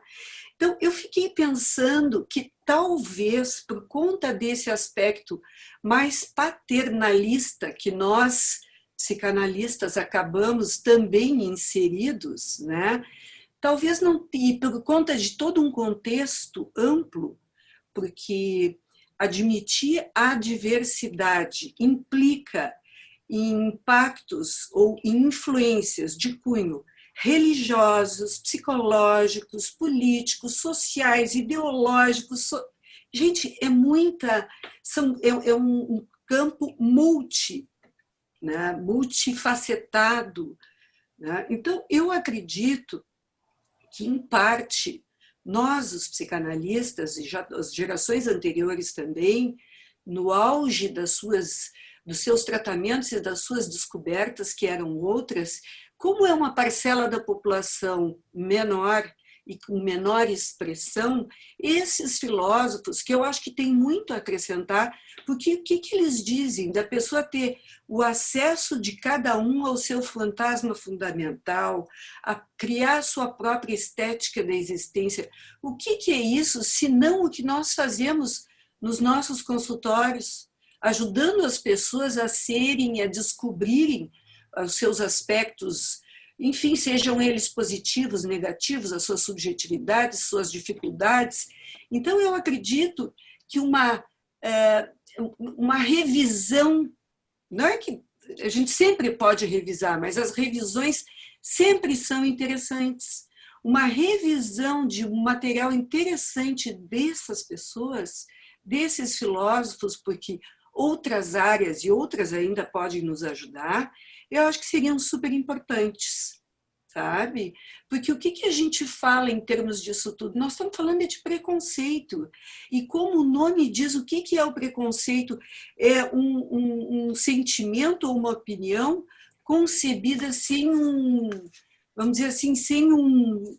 Então, eu fiquei pensando que talvez, por conta desse aspecto mais paternalista que nós, psicanalistas, acabamos também inseridos, né? Talvez não, e por conta de todo um contexto amplo, porque admitir a diversidade implica impactos ou influências de cunho religiosos, psicológicos, políticos, sociais, ideológicos. Gente, é um campo né, multifacetado, né? Então, eu acredito que, em parte, nós, os psicanalistas, e já as gerações anteriores também, no auge dos seus tratamentos e das suas descobertas, que eram outras, como é uma parcela da população menor e com menor expressão, esses filósofos, que eu acho que tem muito a acrescentar, porque o que eles dizem da pessoa ter o acesso de cada um ao seu fantasma fundamental, a criar sua própria estética da existência. O que é isso, se não o que nós fazemos nos nossos consultórios, ajudando as pessoas a serem, a descobrirem os seus aspectos, enfim, sejam eles positivos, negativos, as suas subjetividades, suas dificuldades. Então, eu acredito que uma revisão, não é que a gente sempre pode revisar, mas as revisões sempre são interessantes. Uma revisão de um material interessante dessas pessoas, desses filósofos, porque outras áreas e outras ainda podem nos ajudar, eu acho que seriam super importantes, sabe? Porque o que a gente fala em termos disso tudo? Nós estamos falando de preconceito. E como o nome diz, o que é o preconceito? É um sentimento ou uma opinião concebida sem vamos dizer assim, sem um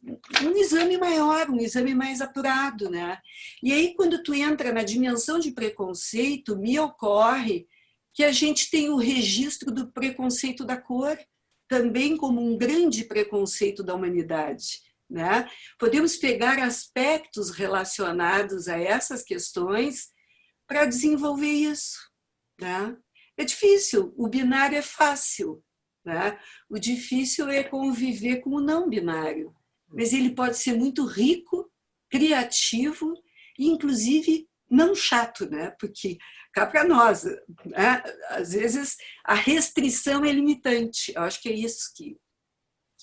exame maior, um exame mais apurado, né? E aí, quando tu entra na dimensão de preconceito, me ocorre que a gente tem o registro do preconceito da cor, também como um grande preconceito da humanidade, né? Podemos pegar aspectos relacionados a essas questões para desenvolver isso, né? É difícil, o binário é fácil, né? O difícil é conviver com o não binário, mas ele pode ser muito rico, criativo e, inclusive, não chato, né? Porque cá para nós, né? Às vezes a restrição é limitante. Eu acho que é isso que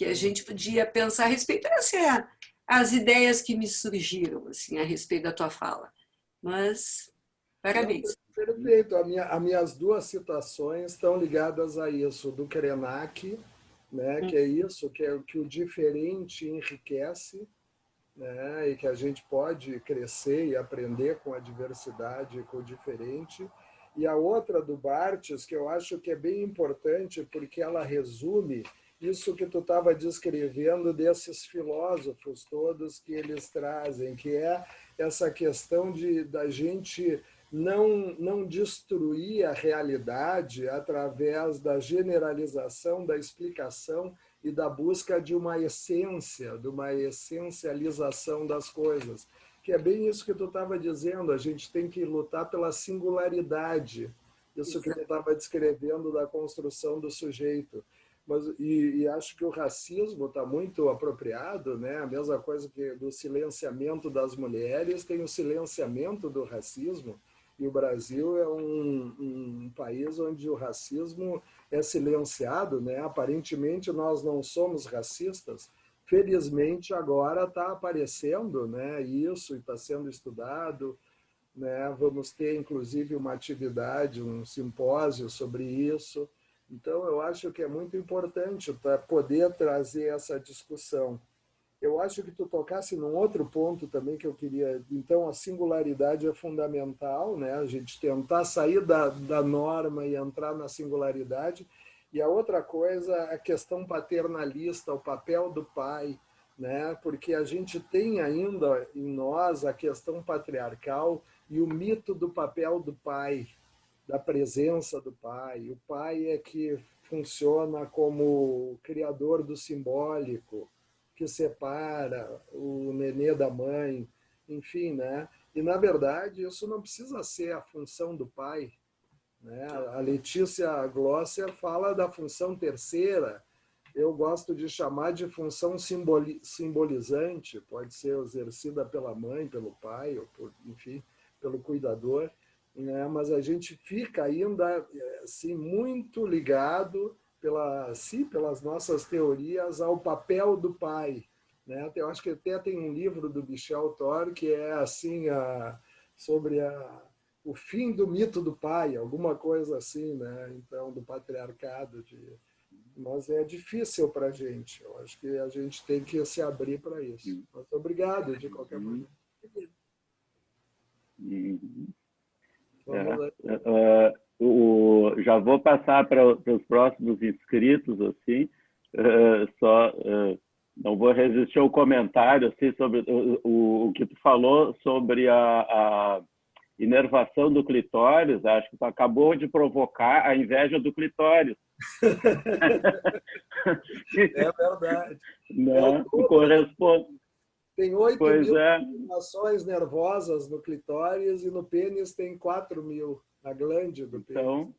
a gente podia pensar a respeito. Essas são as ideias que me surgiram assim, a respeito da tua fala. Mas, parabéns. Perfeito. As minhas duas citações estão ligadas a isso, do Krenak, né, que é isso, que é que o diferente enriquece, né, e que a gente pode crescer e aprender com a diversidade, com o diferente. E a outra do Barthes, que eu acho que é bem importante, porque ela resume isso que tu estava descrevendo desses filósofos todos que eles trazem, que é essa questão da gente não destruir a realidade através da generalização, da explicação e da busca de uma essência, de uma essencialização das coisas. Que é bem isso que tu estava dizendo, a gente tem que lutar pela singularidade, isso que tu estava descrevendo da construção do sujeito. E acho que o racismo está muito apropriado, né? A mesma coisa que do silenciamento das mulheres, tem o silenciamento do racismo, e o Brasil é um país onde o racismo é silenciado, né? Aparentemente nós não somos racistas, felizmente agora está aparecendo, né? Isso, e está sendo estudado, né? Vamos ter inclusive uma atividade, um simpósio sobre isso. Então eu acho que é muito importante para poder trazer essa discussão. Eu acho que tu tocasse num outro ponto também que eu queria. Então, a singularidade é fundamental, né? A gente tentar sair da norma e entrar na singularidade. E a outra coisa é a questão paternalista, o papel do pai, né? Porque a gente tem ainda em nós a questão patriarcal e o mito do papel do pai, da presença do pai. O pai é que funciona como criador do simbólico, que separa o nenê da mãe, enfim, né? E, na verdade, isso não precisa ser a função do pai, né? A Letícia Glosser fala da função terceira, eu gosto de chamar de função simbolizante, pode ser exercida pela mãe, pelo pai, ou enfim, pelo cuidador, né? Mas a gente fica ainda assim, muito ligado pelas nossas teorias ao papel do pai, né? Eu acho que até tem um livro do Michel Thor que é assim sobre o fim do mito do pai, alguma coisa assim, né? Então, do patriarcado. Mas é difícil para a gente. Eu acho que a gente tem que se abrir para isso. Mas obrigado, de qualquer maneira. Já vou passar para os próximos inscritos, assim, não vou resistir ao comentário assim, sobre o que tu falou sobre a inervação do clitóris. Acho que tu acabou de provocar a inveja do clitóris. É verdade. Não, corresponde. Tem 8.000 terminações nervosas no clitóris e no pênis tem 4.000, na glande do pênis. Então,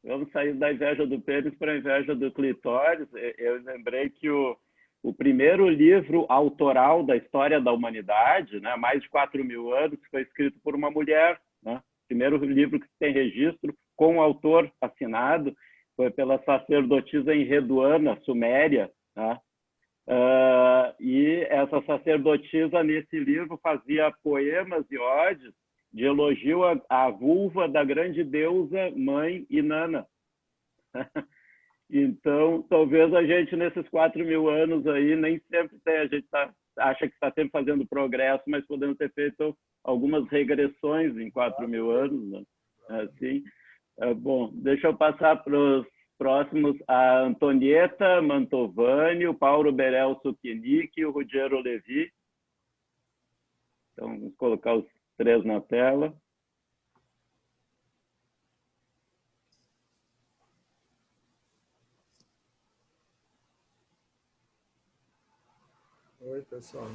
vamos sair da inveja do pênis para a inveja do clitóris. Eu lembrei que o primeiro livro autoral da história da humanidade, né, mais de 4.000 anos, foi escrito por uma mulher. Né? O primeiro livro que tem registro com o autor assinado foi pela sacerdotisa Enheduanna, Suméria. Né? E essa sacerdotisa, nesse livro, fazia poemas e odes de elogio à vulva da grande deusa mãe Inanna. Então, talvez a gente, nesses 4.000 anos aí, nem sempre tem, a gente acha que está sempre fazendo progresso, mas podemos ter feito algumas regressões em 4.000 anos. Né? Assim, bom, deixa eu passar para os próximos: a Antonieta Mantovani, o Paulo Berel Suquinic e o Ruggiero Levi. Então, vamos colocar os três na tela. Oi, pessoal.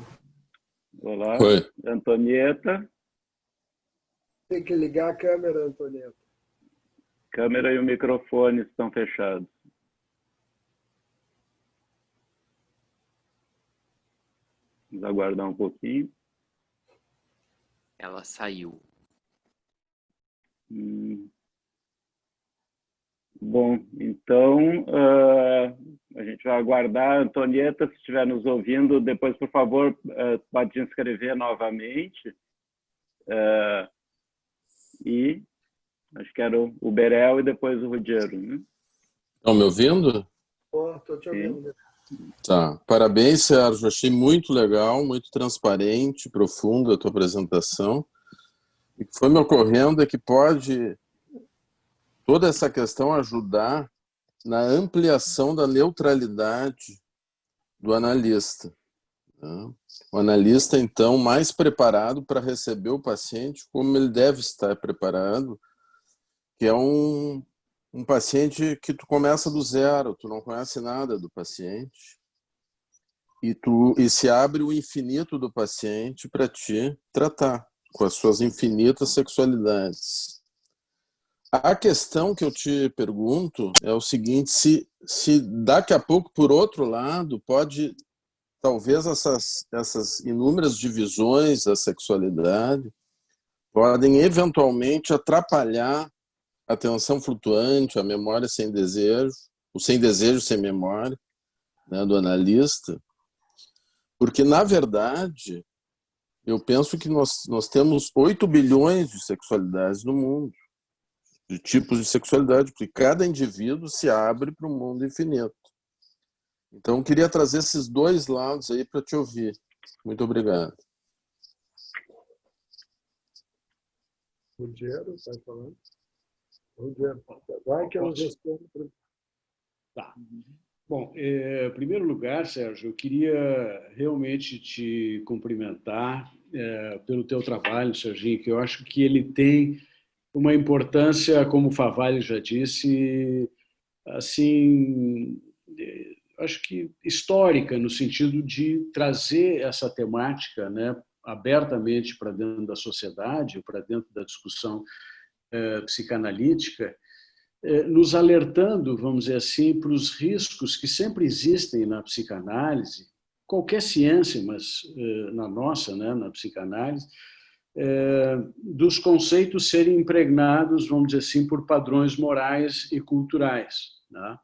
Olá, Oi. Antonieta. Tem que ligar a câmera, Antonieta. Câmera e o microfone estão fechados. Vamos aguardar um pouquinho. Ela saiu. Bom, então a gente vai aguardar. Antonieta, se estiver nos ouvindo, depois, por favor, pode inscrever novamente. E acho que era o Berel e depois o Ruggiero, né? Estão me ouvindo? Estou te ouvindo. Tá. Parabéns, Sérgio. Achei muito legal, muito transparente, profunda a tua apresentação. E o que foi me ocorrendo é que pode toda essa questão ajudar na ampliação da neutralidade do analista, né? O analista, então, mais preparado para receber o paciente como ele deve estar preparado, que é um paciente que tu começa do zero, tu não conhece nada do paciente, e se abre o infinito do paciente para te tratar com as suas infinitas sexualidades. A questão que eu te pergunto é o seguinte, se daqui a pouco, por outro lado, pode, talvez essas inúmeras divisões da sexualidade podem eventualmente atrapalhar a atenção flutuante, a memória sem desejo, o sem desejo, sem memória, né, do analista, porque, na verdade, eu penso que nós temos 8 bilhões de sexualidades no mundo, de tipos de sexualidade, porque cada indivíduo se abre para um mundo infinito. Então, eu queria trazer esses dois lados aí para te ouvir. Muito obrigado. Ruggiero, está falando? Ruggiero, vai que eu respondo. Tá. Bom, em primeiro lugar, Sérgio, eu queria realmente te cumprimentar pelo teu trabalho, Serginho, que eu acho que ele tem uma importância, como o Favalli já disse, assim, acho que histórica, no sentido de trazer essa temática, né, abertamente para dentro da sociedade, para dentro da discussão psicanalítica, nos alertando, vamos dizer assim, para os riscos que sempre existem na psicanálise, qualquer ciência, mas na nossa, né, na psicanálise, dos conceitos serem impregnados, vamos dizer assim, por padrões morais e culturais, né?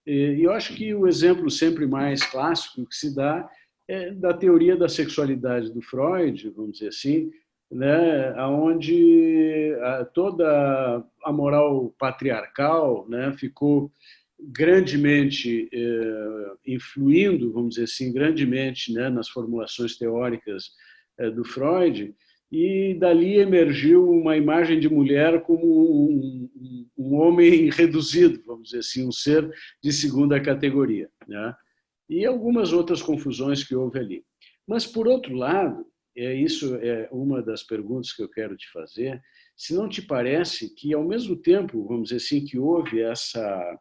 E eu acho que o exemplo sempre mais clássico que se dá é da teoria da sexualidade do Freud, vamos dizer assim, né, onde toda a moral patriarcal, né, ficou grandemente influindo, vamos dizer assim, grandemente, né, nas formulações teóricas do Freud, e dali emergiu uma imagem de mulher como um homem reduzido, vamos dizer assim, um ser de segunda categoria, né? E algumas outras confusões que houve ali. Mas, por outro lado, isso é uma das perguntas que eu quero te fazer, se não te parece que, ao mesmo tempo, vamos dizer assim, que houve essa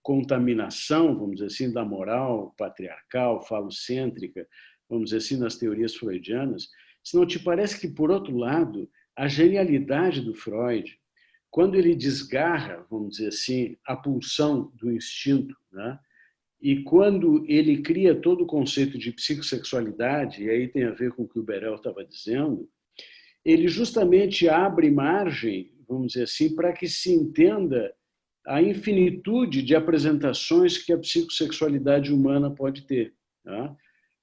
contaminação, vamos dizer assim, da moral patriarcal, falocêntrica, vamos dizer assim, nas teorias freudianas, se não te parece que, por outro lado, a genialidade do Freud, quando ele desgarra, vamos dizer assim, a pulsão do instinto, né? E quando ele cria todo o conceito de psicossexualidade, e aí tem a ver com o que o Berel estava dizendo, ele justamente abre margem, vamos dizer assim, para que se entenda a infinitude de apresentações que a psicossexualidade humana pode ter, tá?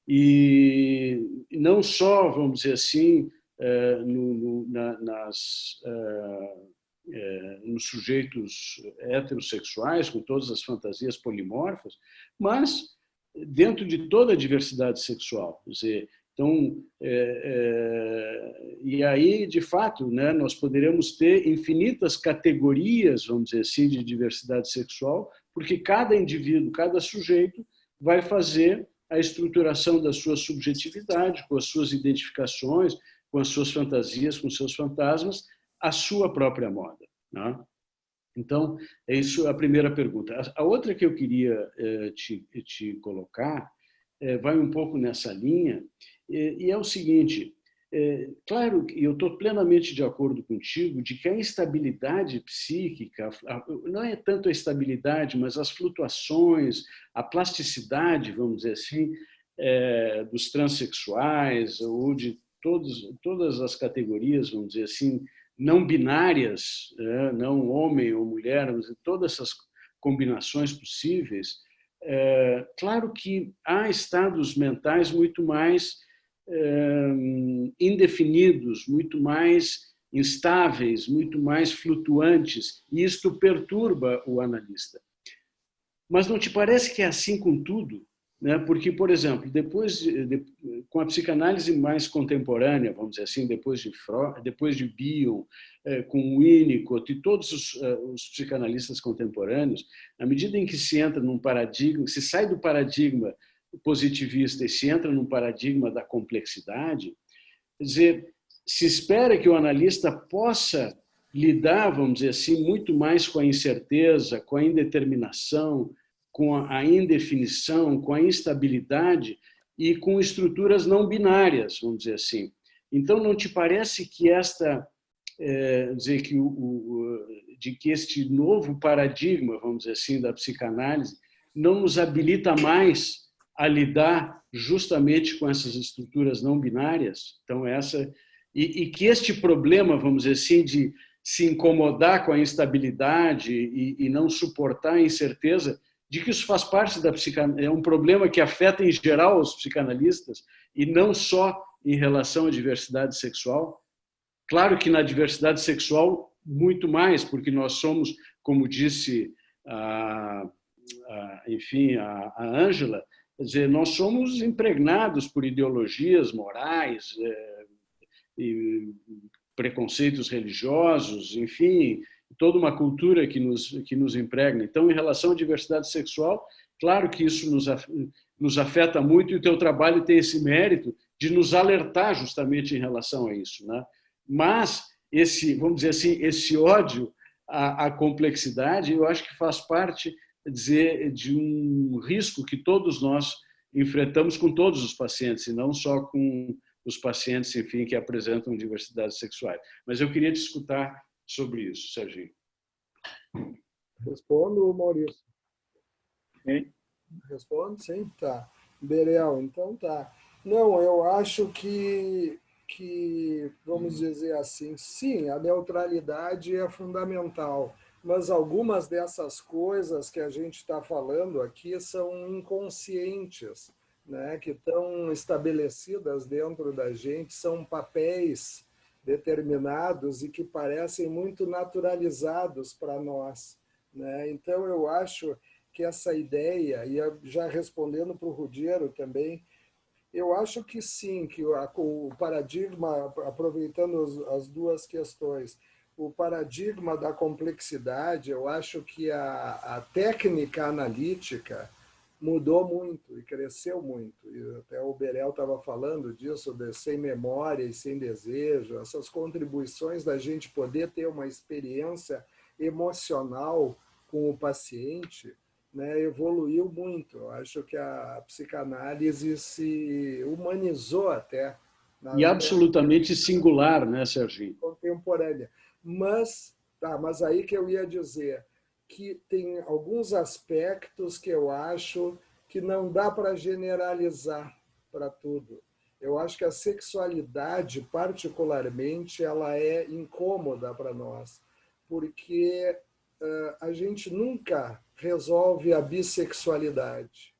E não só, vamos dizer assim, nos sujeitos heterossexuais, com todas as fantasias polimorfas, mas dentro de toda a diversidade sexual. Quer dizer, então, e aí, de fato, né, nós poderemos ter infinitas categorias, vamos dizer assim, de diversidade sexual, porque cada indivíduo, cada sujeito vai fazer a estruturação da sua subjetividade, com as suas identificações, com as suas fantasias, com os seus fantasmas, a sua própria moda, né? Então, é isso a primeira pergunta. A outra que eu queria te colocar vai um pouco nessa linha, e é o seguinte, claro que eu estou plenamente de acordo contigo de que a instabilidade psíquica, não é tanto a estabilidade, mas as flutuações, a plasticidade, vamos dizer assim, dos transexuais ou de todas as categorias, vamos dizer assim, não binárias, não homem ou mulher, todas essas combinações possíveis, claro que há estados mentais muito mais indefinidos, muito mais instáveis, muito mais flutuantes, e isto perturba o analista. Mas não te parece que é assim com tudo? Né? Porque, por exemplo, com a psicanálise mais contemporânea, vamos dizer assim, depois de Freud, depois de Bion, com Winnicott e todos os psicanalistas contemporâneos, à medida em que se entra num paradigma, se sai do paradigma positivista e se entra num paradigma da complexidade, quer dizer, se espera que o analista possa lidar, vamos dizer assim, muito mais com a incerteza, com a indeterminação, com a indefinição, com a instabilidade e com estruturas não binárias, vamos dizer assim. Então, não te parece que que este novo paradigma, vamos dizer assim, da psicanálise, não nos habilita mais a lidar justamente com essas estruturas não binárias? Então, e que este problema, vamos dizer assim, de se incomodar com a instabilidade e não suportar a incerteza, de que isso faz parte da psicanálise, é um problema que afeta em geral os psicanalistas e não só em relação à diversidade sexual. Claro que na diversidade sexual, muito mais, porque nós somos, como disse enfim, a Ângela, quer dizer, nós somos impregnados por ideologias morais, e preconceitos religiosos, enfim, toda uma cultura que nos impregna. Então, em relação à diversidade sexual, claro que isso nos afeta muito e o teu trabalho tem esse mérito de nos alertar justamente em relação a isso, né? Mas vamos dizer assim, esse ódio à complexidade, eu acho que faz parte, de um risco que todos nós enfrentamos com todos os pacientes, e não só com os pacientes, enfim, que apresentam diversidades sexuais. Mas eu queria te escutar sobre isso, Serginho. Respondo, Maurício. Sim. Responde? Sim? Tá. Berel, então tá. Não, eu acho que, vamos dizer assim, sim, a neutralidade é fundamental, mas algumas dessas coisas que a gente está falando aqui são inconscientes, né, que estão estabelecidas dentro da gente, são papéis determinados e que parecem muito naturalizados para nós, né? Então, eu acho que essa ideia, e já respondendo para o Ruggiero também, eu acho que sim, que o paradigma, aproveitando as duas questões, o paradigma da complexidade, eu acho que a técnica analítica mudou muito e cresceu muito. E até o Berel estava falando disso, de sem memória e sem desejo, essas contribuições da gente poder ter uma experiência emocional com o paciente, né, evoluiu muito. Eu acho que a psicanálise se humanizou até. E absolutamente singular, né, Serginho? Contemporânea. Mas aí que eu ia dizer que tem alguns aspectos que eu acho que não dá para generalizar para tudo. Eu acho que a sexualidade, particularmente, ela é incômoda para nós, porque a gente nunca resolve a bissexualidade.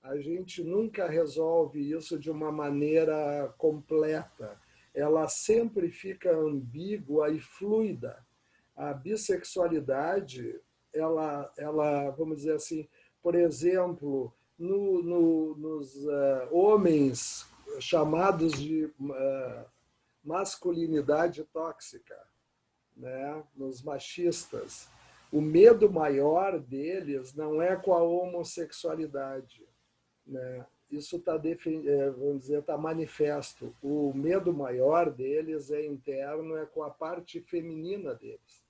A gente nunca resolve isso de uma maneira completa. Ela sempre fica ambígua e fluida. A bissexualidade, ela vamos dizer assim, por exemplo, nos homens chamados de masculinidade tóxica, né? Nos machistas, o medo maior deles não é com a homossexualidade, né? Isso está, vamos dizer, está manifesto. O medo maior deles é interno, é com a parte feminina deles,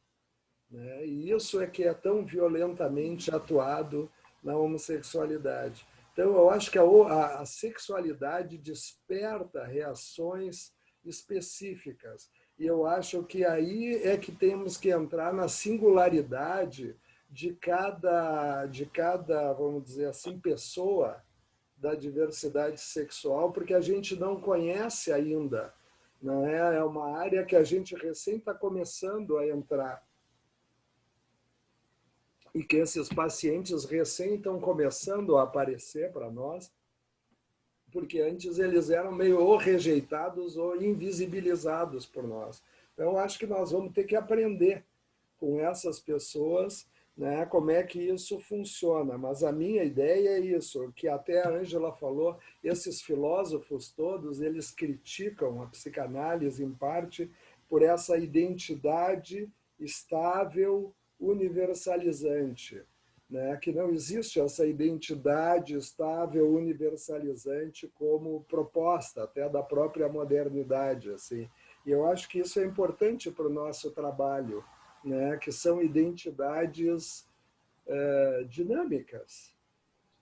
né? E isso é que é tão violentamente atuado na homossexualidade. Então, eu acho que a sexualidade desperta reações específicas. E eu acho que aí é que temos que entrar na singularidade de cada, vamos dizer assim, pessoa da diversidade sexual, porque a gente não conhece ainda não é? É uma área que a gente recém está começando a entrar. E que esses pacientes recém estão começando a aparecer para nós, porque antes eles eram meio ou rejeitados ou invisibilizados por nós. Então, eu acho que nós vamos ter que aprender com essas pessoas, né, como é que isso funciona. Mas a minha ideia é isso, que até a Ângela falou, esses filósofos todos, eles criticam a psicanálise, em parte, por essa identidade estável, universalizante, né? Que não existe essa identidade estável, universalizante como proposta até da própria modernidade, assim. E eu acho que isso é importante para o nosso trabalho, né? Que são identidades dinâmicas,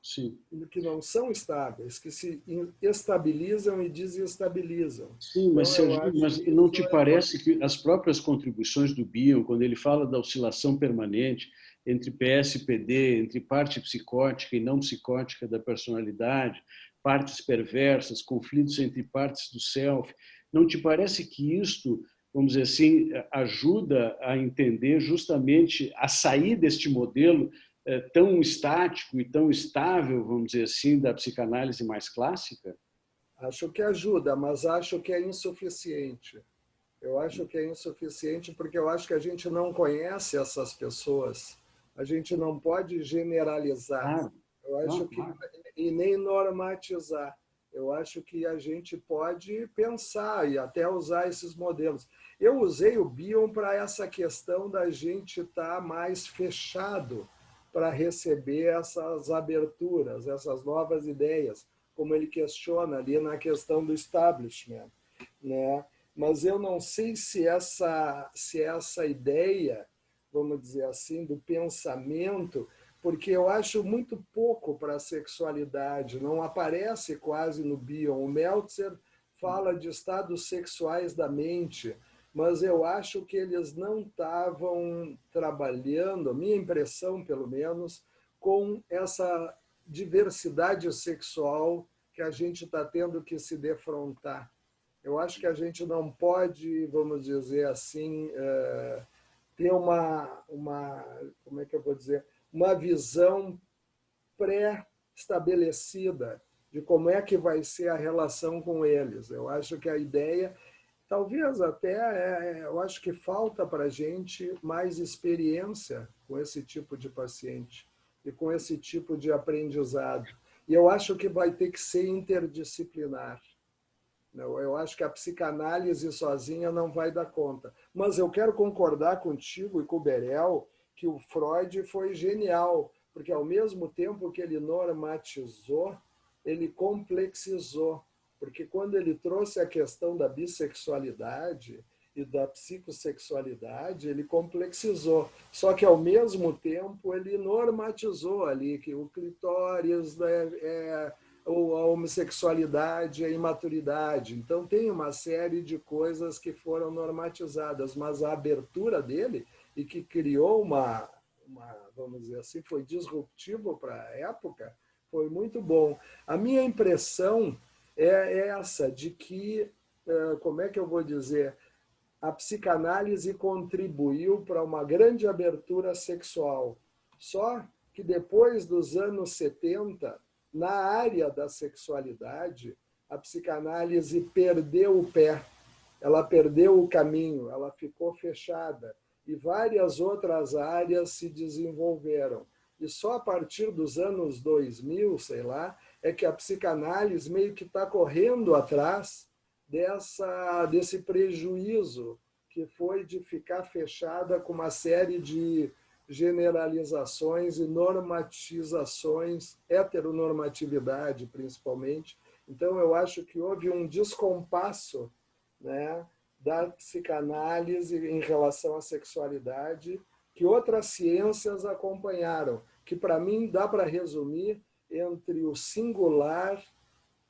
Sim. que não são estáveis, que se estabilizam e desestabilizam. Sim, mas, Então, eu Serginho, acho mas que não isso te é parece importante. que as próprias contribuições do Bion, quando ele fala da oscilação permanente entre PSPD, entre parte psicótica e não psicótica da personalidade, partes perversas, conflitos entre partes do self, não te parece que isto, vamos dizer assim, ajuda a entender justamente a sair deste modelo tão estático e tão estável, vamos dizer assim, da psicanálise mais clássica? Acho que ajuda, mas acho que é insuficiente. Eu acho que é insuficiente porque eu acho que a gente não conhece essas pessoas. A gente não pode generalizar. Claro, Eu não, acho que claro. e nem normatizar. Eu acho que a gente pode pensar e até usar esses modelos. Eu usei o Bion para essa questão da gente estar mais fechado para receber essas aberturas, essas novas ideias, como ele questiona ali na questão do establishment, né? Mas eu não sei se essa ideia, vamos dizer assim, do pensamento, porque eu acho muito pouco para a sexualidade, não aparece quase no Bion. O Meltzer fala de estados sexuais da mente, mas eu acho que eles não estavam trabalhando, a minha impressão, pelo menos, com essa diversidade sexual que a gente está tendo que se defrontar. Eu acho que a gente não pode, vamos dizer assim, ter como é que eu vou dizer, uma visão pré-estabelecida de como é que vai ser a relação com eles. Eu acho que a ideia, talvez até, eu acho que falta para a gente mais experiência com esse tipo de paciente e com esse tipo de aprendizado. E eu acho que vai ter que ser interdisciplinar. Eu acho que a psicanálise sozinha não vai dar conta. Mas eu quero concordar contigo e com o Berel que o Freud foi genial, porque ao mesmo tempo que ele normatizou, ele complexizou. Porque quando ele trouxe a questão da bissexualidade e da psicossexualidade, ele complexizou. Só que ao mesmo tempo ele normatizou ali que o clitóris ou a homossexualidade, a imaturidade. Então, tem uma série de coisas que foram normatizadas, mas a abertura dele, e que criou vamos dizer assim, foi disruptivo para a época, foi muito bom. A minha impressão é essa, de que, como é que eu vou dizer, a psicanálise contribuiu para uma grande abertura sexual. Só que depois dos anos 70, na área da sexualidade, a psicanálise perdeu o pé, ela perdeu o caminho, ela ficou fechada e várias outras áreas se desenvolveram. E só a partir dos anos 2000, sei lá, é que a psicanálise meio que está correndo atrás desse prejuízo que foi de ficar fechada com uma série de generalizações e normatizações, heteronormatividade principalmente. Então, eu acho que houve um descompasso, né, da psicanálise em relação à sexualidade, que outras ciências acompanharam, que para mim dá para resumir entre o singular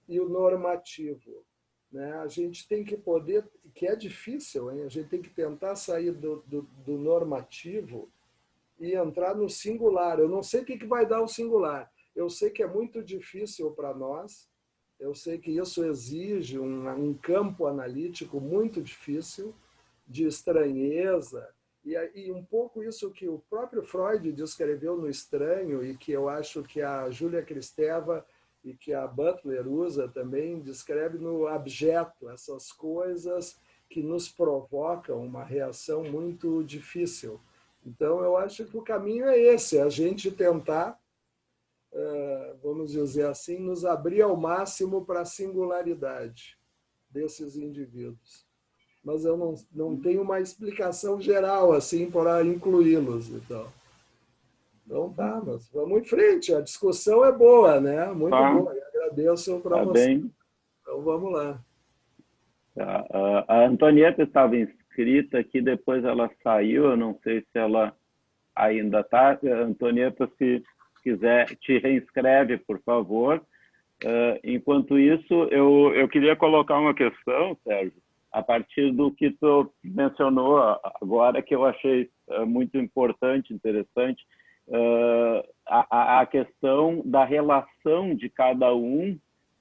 e o normativo. Né? A gente tem que poder, que é difícil, hein? A gente tem que tentar sair do normativo e entrar no singular. Eu não sei o que vai dar o singular. Eu sei que é muito difícil para nós, Eu sei que isso exige um campo analítico muito difícil, de estranheza, e um pouco isso que o próprio Freud descreveu no Estranho, e que eu acho que a Júlia Kristeva e que a Butler usa também, descreve no Abjeto, essas coisas que nos provocam uma reação muito difícil. Então, eu acho que o caminho é esse, a gente tentar, vamos dizer assim, nos abrir ao máximo para a singularidade desses indivíduos. Mas eu não tenho uma explicação geral assim para incluí-los. Então tá, mas vamos em frente. A discussão é boa, né? Muito boa. Eu agradeço para você. Bem. Então vamos lá. A Antonieta estava inscrita aqui, depois ela saiu, eu não sei se ela ainda está. Antonieta, se quiser, te reinscreve, por favor. Enquanto isso, eu queria colocar uma questão, Sérgio, a partir do que tu mencionou agora, que eu achei muito importante, interessante, a questão da relação de cada um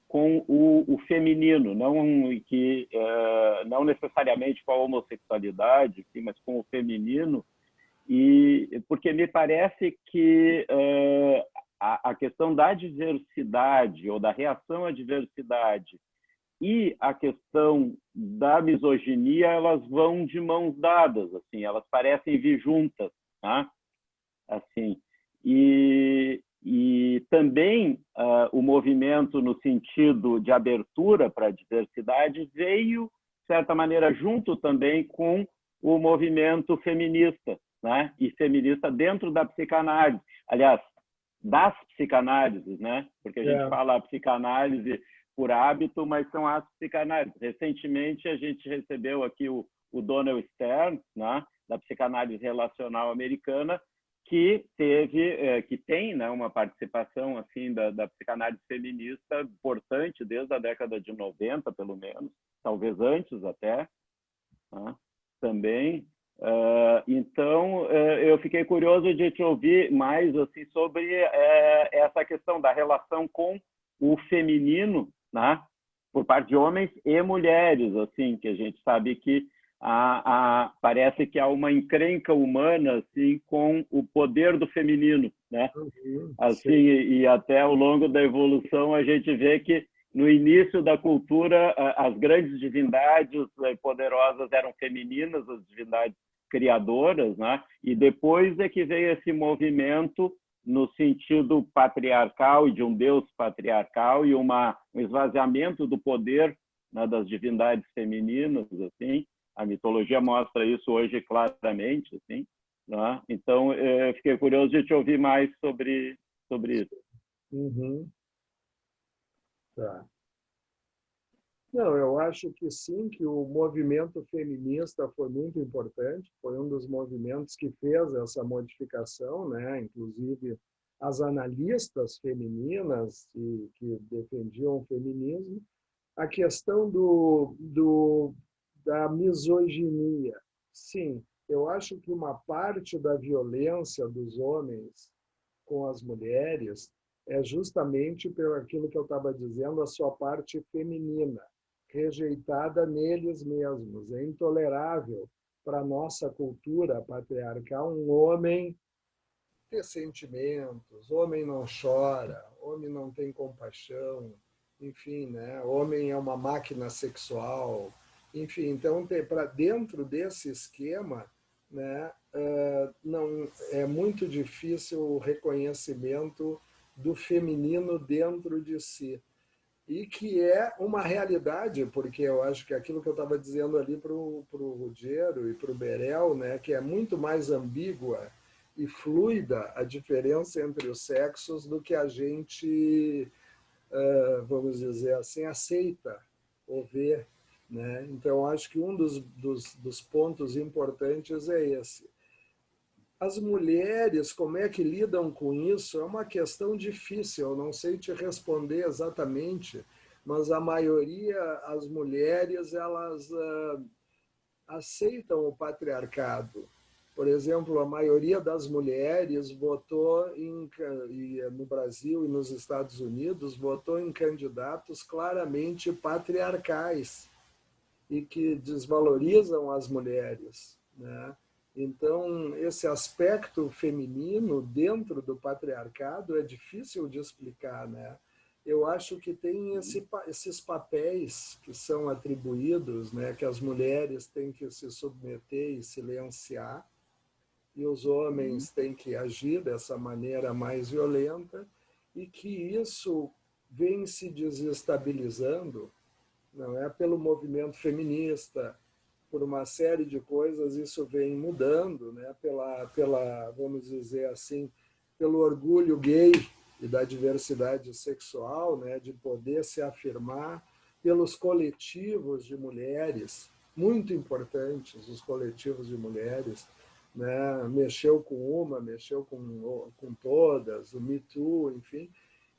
com o feminino, não necessariamente com a homossexualidade, mas com o feminino, porque me parece que a questão da diversidade ou da reação à diversidade e a questão da misoginia, elas vão de mãos dadas, assim, elas parecem vir juntas, tá? Assim, e também o movimento no sentido de abertura para a diversidade veio, de certa maneira, junto também com o movimento feminista, né? E feminista dentro da psicanálise, aliás, das psicanálises, né? Porque a gente fala psicanálise por hábito, mas são as psicanálises. Recentemente, a gente recebeu aqui o Donald Stern, né, da psicanálise relacional americana, que tem, né, uma participação assim da psicanálise feminista importante desde a década de 90, pelo menos, talvez antes até, né, também. Então, eu fiquei curioso de te ouvir mais assim, sobre essa questão da relação com o feminino, né, por parte de homens e mulheres, assim, que a gente sabe que parece que há uma encrenca humana assim com o poder do feminino, né? Assim, e até ao longo da evolução a gente vê que no início da cultura as grandes divindades poderosas eram femininas, as divindades criadoras, né? E depois é que veio esse movimento no sentido patriarcal e de um Deus patriarcal e um esvaziamento do poder, né, das divindades femininas, assim. A mitologia mostra isso hoje claramente, assim, né? Então, eu fiquei curioso de te ouvir mais sobre isso. Uhum. Tá. Não, eu acho que sim, que o movimento feminista foi muito importante, foi um dos movimentos que fez essa modificação, né? Inclusive as analistas femininas que defendiam o feminismo. A questão da misoginia, sim, eu acho que uma parte da violência dos homens com as mulheres é justamente pelo aquilo que eu estava dizendo, a sua parte feminina, rejeitada neles mesmos. É intolerável para a nossa cultura patriarcal um homem ter sentimentos, homem não chora, homem não tem compaixão, enfim, né? Homem é uma máquina sexual, enfim. Então, para dentro desse esquema, né, não é muito difícil o reconhecimento do feminino dentro de si. E que é uma realidade, porque eu acho que aquilo que eu estava dizendo ali para o Ruggiero e para o Berel, né, que é muito mais ambígua e fluida a diferença entre os sexos do que a gente, vamos dizer assim, aceita ou vê, né? Então, acho que um dos pontos importantes é esse. As mulheres, como é que lidam com isso? É uma questão difícil, eu não sei te responder exatamente, mas a maioria, as mulheres, elas aceitam o patriarcado, Por exemplo, a maioria das mulheres votou no Brasil e nos Estados Unidos, votou em candidatos claramente patriarcais e que desvalorizam as mulheres, né? Então, esse aspecto feminino dentro do patriarcado é difícil de explicar, né? Eu acho que tem esses papéis que são atribuídos, né, que as mulheres têm que se submeter e silenciar, e os homens têm que agir dessa maneira mais violenta, e que isso vem se desestabilizando, não é, pelo movimento feminista, por uma série de coisas, isso vem mudando, né, vamos dizer assim, pelo orgulho gay e da diversidade sexual, né, de poder se afirmar, pelos coletivos de mulheres, muito importantes, os coletivos de mulheres, né, mexeu com uma, mexeu com todas, o Me Too, enfim,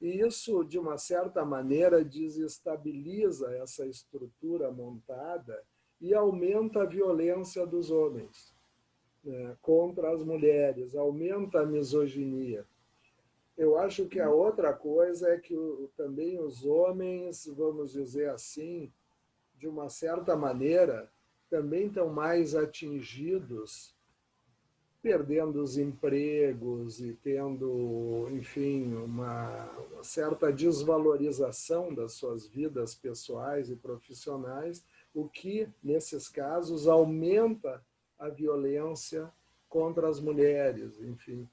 e isso, de uma certa maneira, desestabiliza essa estrutura montada e aumenta a violência dos homens, né, contra as mulheres, aumenta a misoginia. Eu acho que a outra coisa é que também os homens, vamos dizer assim, de uma certa maneira, também estão mais atingidos, perdendo os empregos e tendo, enfim, uma certa desvalorização das suas vidas pessoais e profissionais, o que, nesses casos, aumenta a violência contra as mulheres, enfim.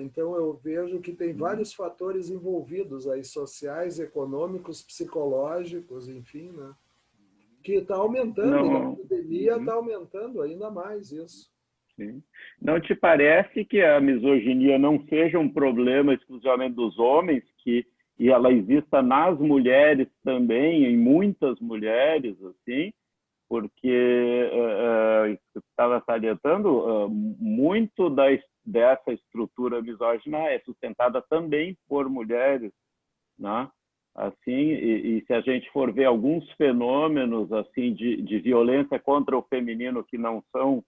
Então, eu vejo que tem vários fatores envolvidos aí, sociais, econômicos, psicológicos, enfim, né? Que está aumentando, e na pandemia está aumentando ainda mais isso. Sim. Não te parece que a misoginia não seja um problema exclusivamente dos homens, e ela exista nas mulheres também, em muitas mulheres, assim? Porque estava salientando, muito dessa estrutura misógina é sustentada também por mulheres, né? Assim, e se a gente for ver alguns fenômenos assim de violência contra o feminino que não são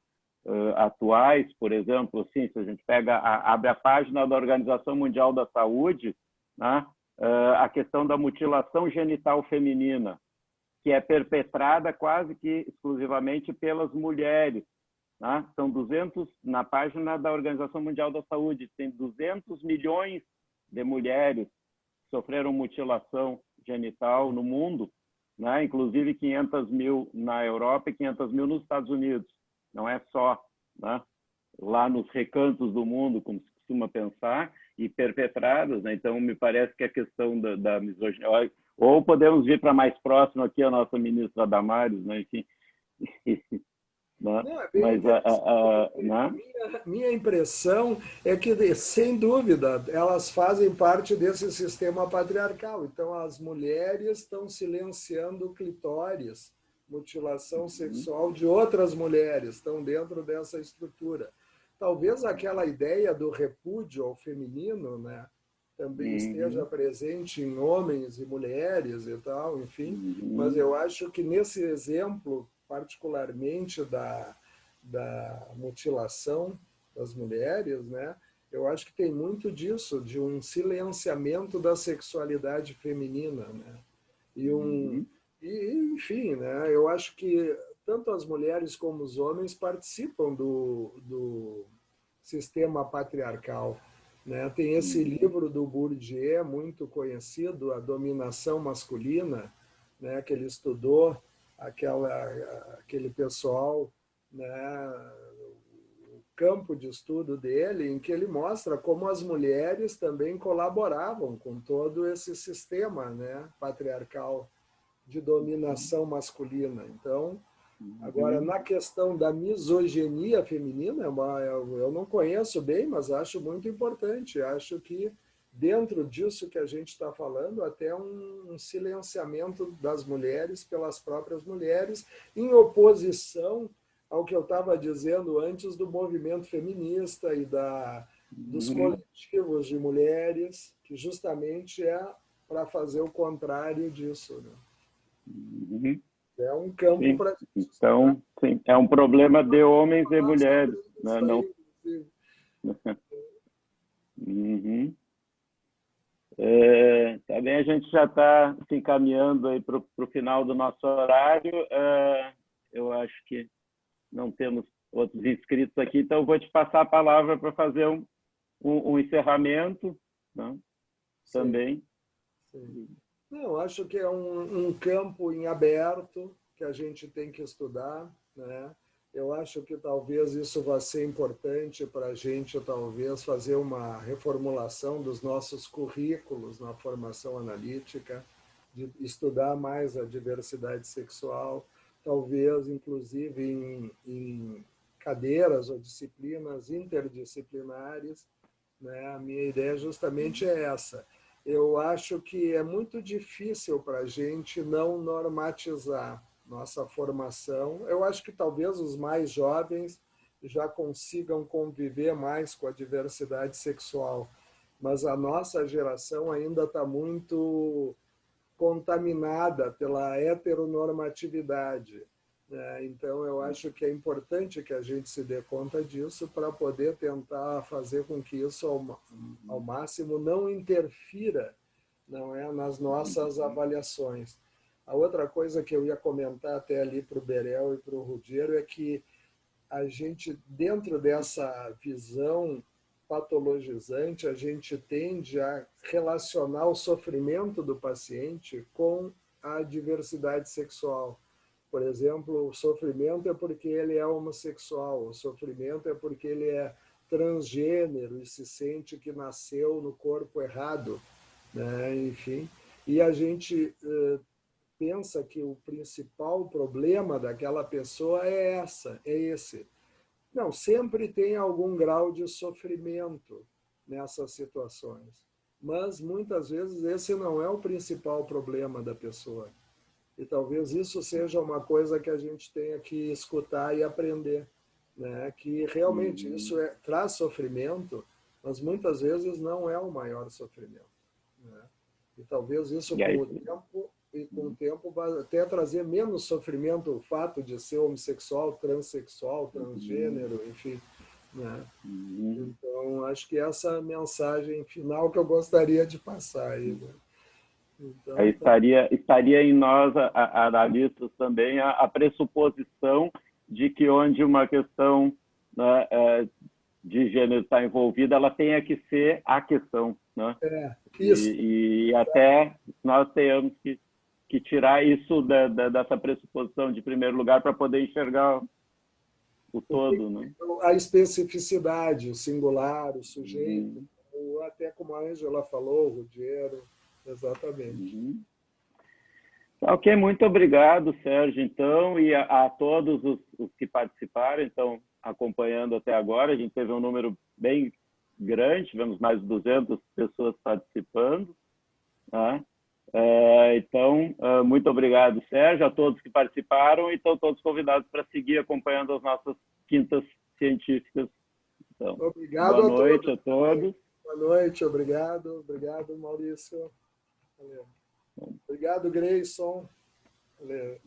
atuais, por exemplo, assim, se a gente abre a página da Organização Mundial da Saúde, né? A questão da mutilação genital feminina, que é perpetrada quase que exclusivamente pelas mulheres, né? São 200, na página da Organização Mundial da Saúde, tem 200 milhões de mulheres que sofreram mutilação genital no mundo, né? Inclusive 500 mil na Europa e 500 mil nos Estados Unidos. Não é só, né, lá nos recantos do mundo, como se costuma pensar, e perpetradas, né? Então, me parece que a questão da misoginia... Ou podemos vir para mais próximo aqui a nossa ministra Damares, né? Enfim. Né? Não, é bem né? Minha impressão é que, sem dúvida, elas fazem parte desse sistema patriarcal. Então, as mulheres estão silenciando o clitóris, mutilação sexual de outras mulheres, estão dentro dessa estrutura. Talvez aquela ideia do repúdio ao feminino, né, também esteja presente em homens e mulheres e tal, enfim, mas eu acho que nesse exemplo, particularmente da mutilação das mulheres, né, eu acho que tem muito disso, de um silenciamento da sexualidade feminina, né, enfim, né, eu acho que tanto as mulheres como os homens participam do sistema patriarcal, né? Tem esse livro do Bourdieu, muito conhecido, A Dominação Masculina, né? Que ele estudou aquele pessoal, né? O campo de estudo dele, em que ele mostra como as mulheres também colaboravam com todo esse sistema, né? Patriarcal de dominação masculina. Então, agora, na questão da misoginia feminina, eu não conheço bem, mas acho muito importante. Acho que, dentro disso que a gente está falando, até um silenciamento das mulheres pelas próprias mulheres, em oposição ao que eu estava dizendo antes do movimento feminista e dos coletivos de mulheres, que justamente é para fazer o contrário disso, né? É um campo para... Então, sim, é um problema de homens e mulheres. Né? Não... Uhum. Também a gente já está se encaminhando para o final do nosso horário. Eu acho que não temos outros inscritos aqui, então eu vou te passar a palavra para fazer um encerramento, né? Também. Sim. Não, acho que é um campo em aberto que a gente tem que estudar, né? Eu acho que talvez isso vá ser importante para a gente, talvez, fazer uma reformulação dos nossos currículos na formação analítica, de estudar mais a diversidade sexual, talvez, inclusive, em cadeiras ou disciplinas interdisciplinares, né? A minha ideia justamente é essa. Eu acho que é muito difícil para a gente não normatizar nossa formação. Eu acho que talvez os mais jovens já consigam conviver mais com a diversidade sexual, mas a nossa geração ainda está muito contaminada pela heteronormatividade, né? Então, eu acho que é importante que a gente se dê conta disso para poder tentar fazer com que isso, ao máximo, não interfira, não é, nas nossas avaliações. A outra coisa que eu ia comentar até ali para o Berel e para o Ruggiero é que a gente, dentro dessa visão patologizante, a gente tende a relacionar o sofrimento do paciente com a diversidade sexual. Por exemplo, o sofrimento é porque ele é homossexual, o sofrimento é porque ele é transgênero e se sente que nasceu no corpo errado, né? Enfim, e a gente pensa que o principal problema daquela pessoa é esse. Não, sempre tem algum grau de sofrimento nessas situações, mas muitas vezes esse não é o principal problema da pessoa. E talvez isso seja uma coisa que a gente tenha que escutar e aprender, né? Que realmente isso traz sofrimento, mas muitas vezes não é o maior sofrimento, né? E talvez isso com o tempo vai até trazer menos sofrimento o fato de ser homossexual, transexual, transgênero, enfim, né? Então, acho que essa é a mensagem final que eu gostaria de passar aí, né? Então, estaria em nós, analistas, também, a pressuposição de que onde uma questão, né, de gênero está envolvida, ela tenha que ser a questão, né? Isso. E até nós tenhamos que tirar isso dessa pressuposição de primeiro lugar para poder enxergar o todo, né? A especificidade, o singular, o sujeito, ou até como a Ângela falou, o Ruggiero, exatamente. Ok, muito obrigado, Sérgio, então, e a todos os que participaram, então, acompanhando até agora. A gente teve um número bem grande, tivemos mais de 200 pessoas participando, tá? Então, muito obrigado, Sérgio, a todos que participaram, e estão todos convidados para seguir acompanhando as nossas quintas científicas. Então, obrigado boa noite a todos. Boa noite, obrigado. Obrigado, Maurício. Valeu. Obrigado, Grayson. Valeu.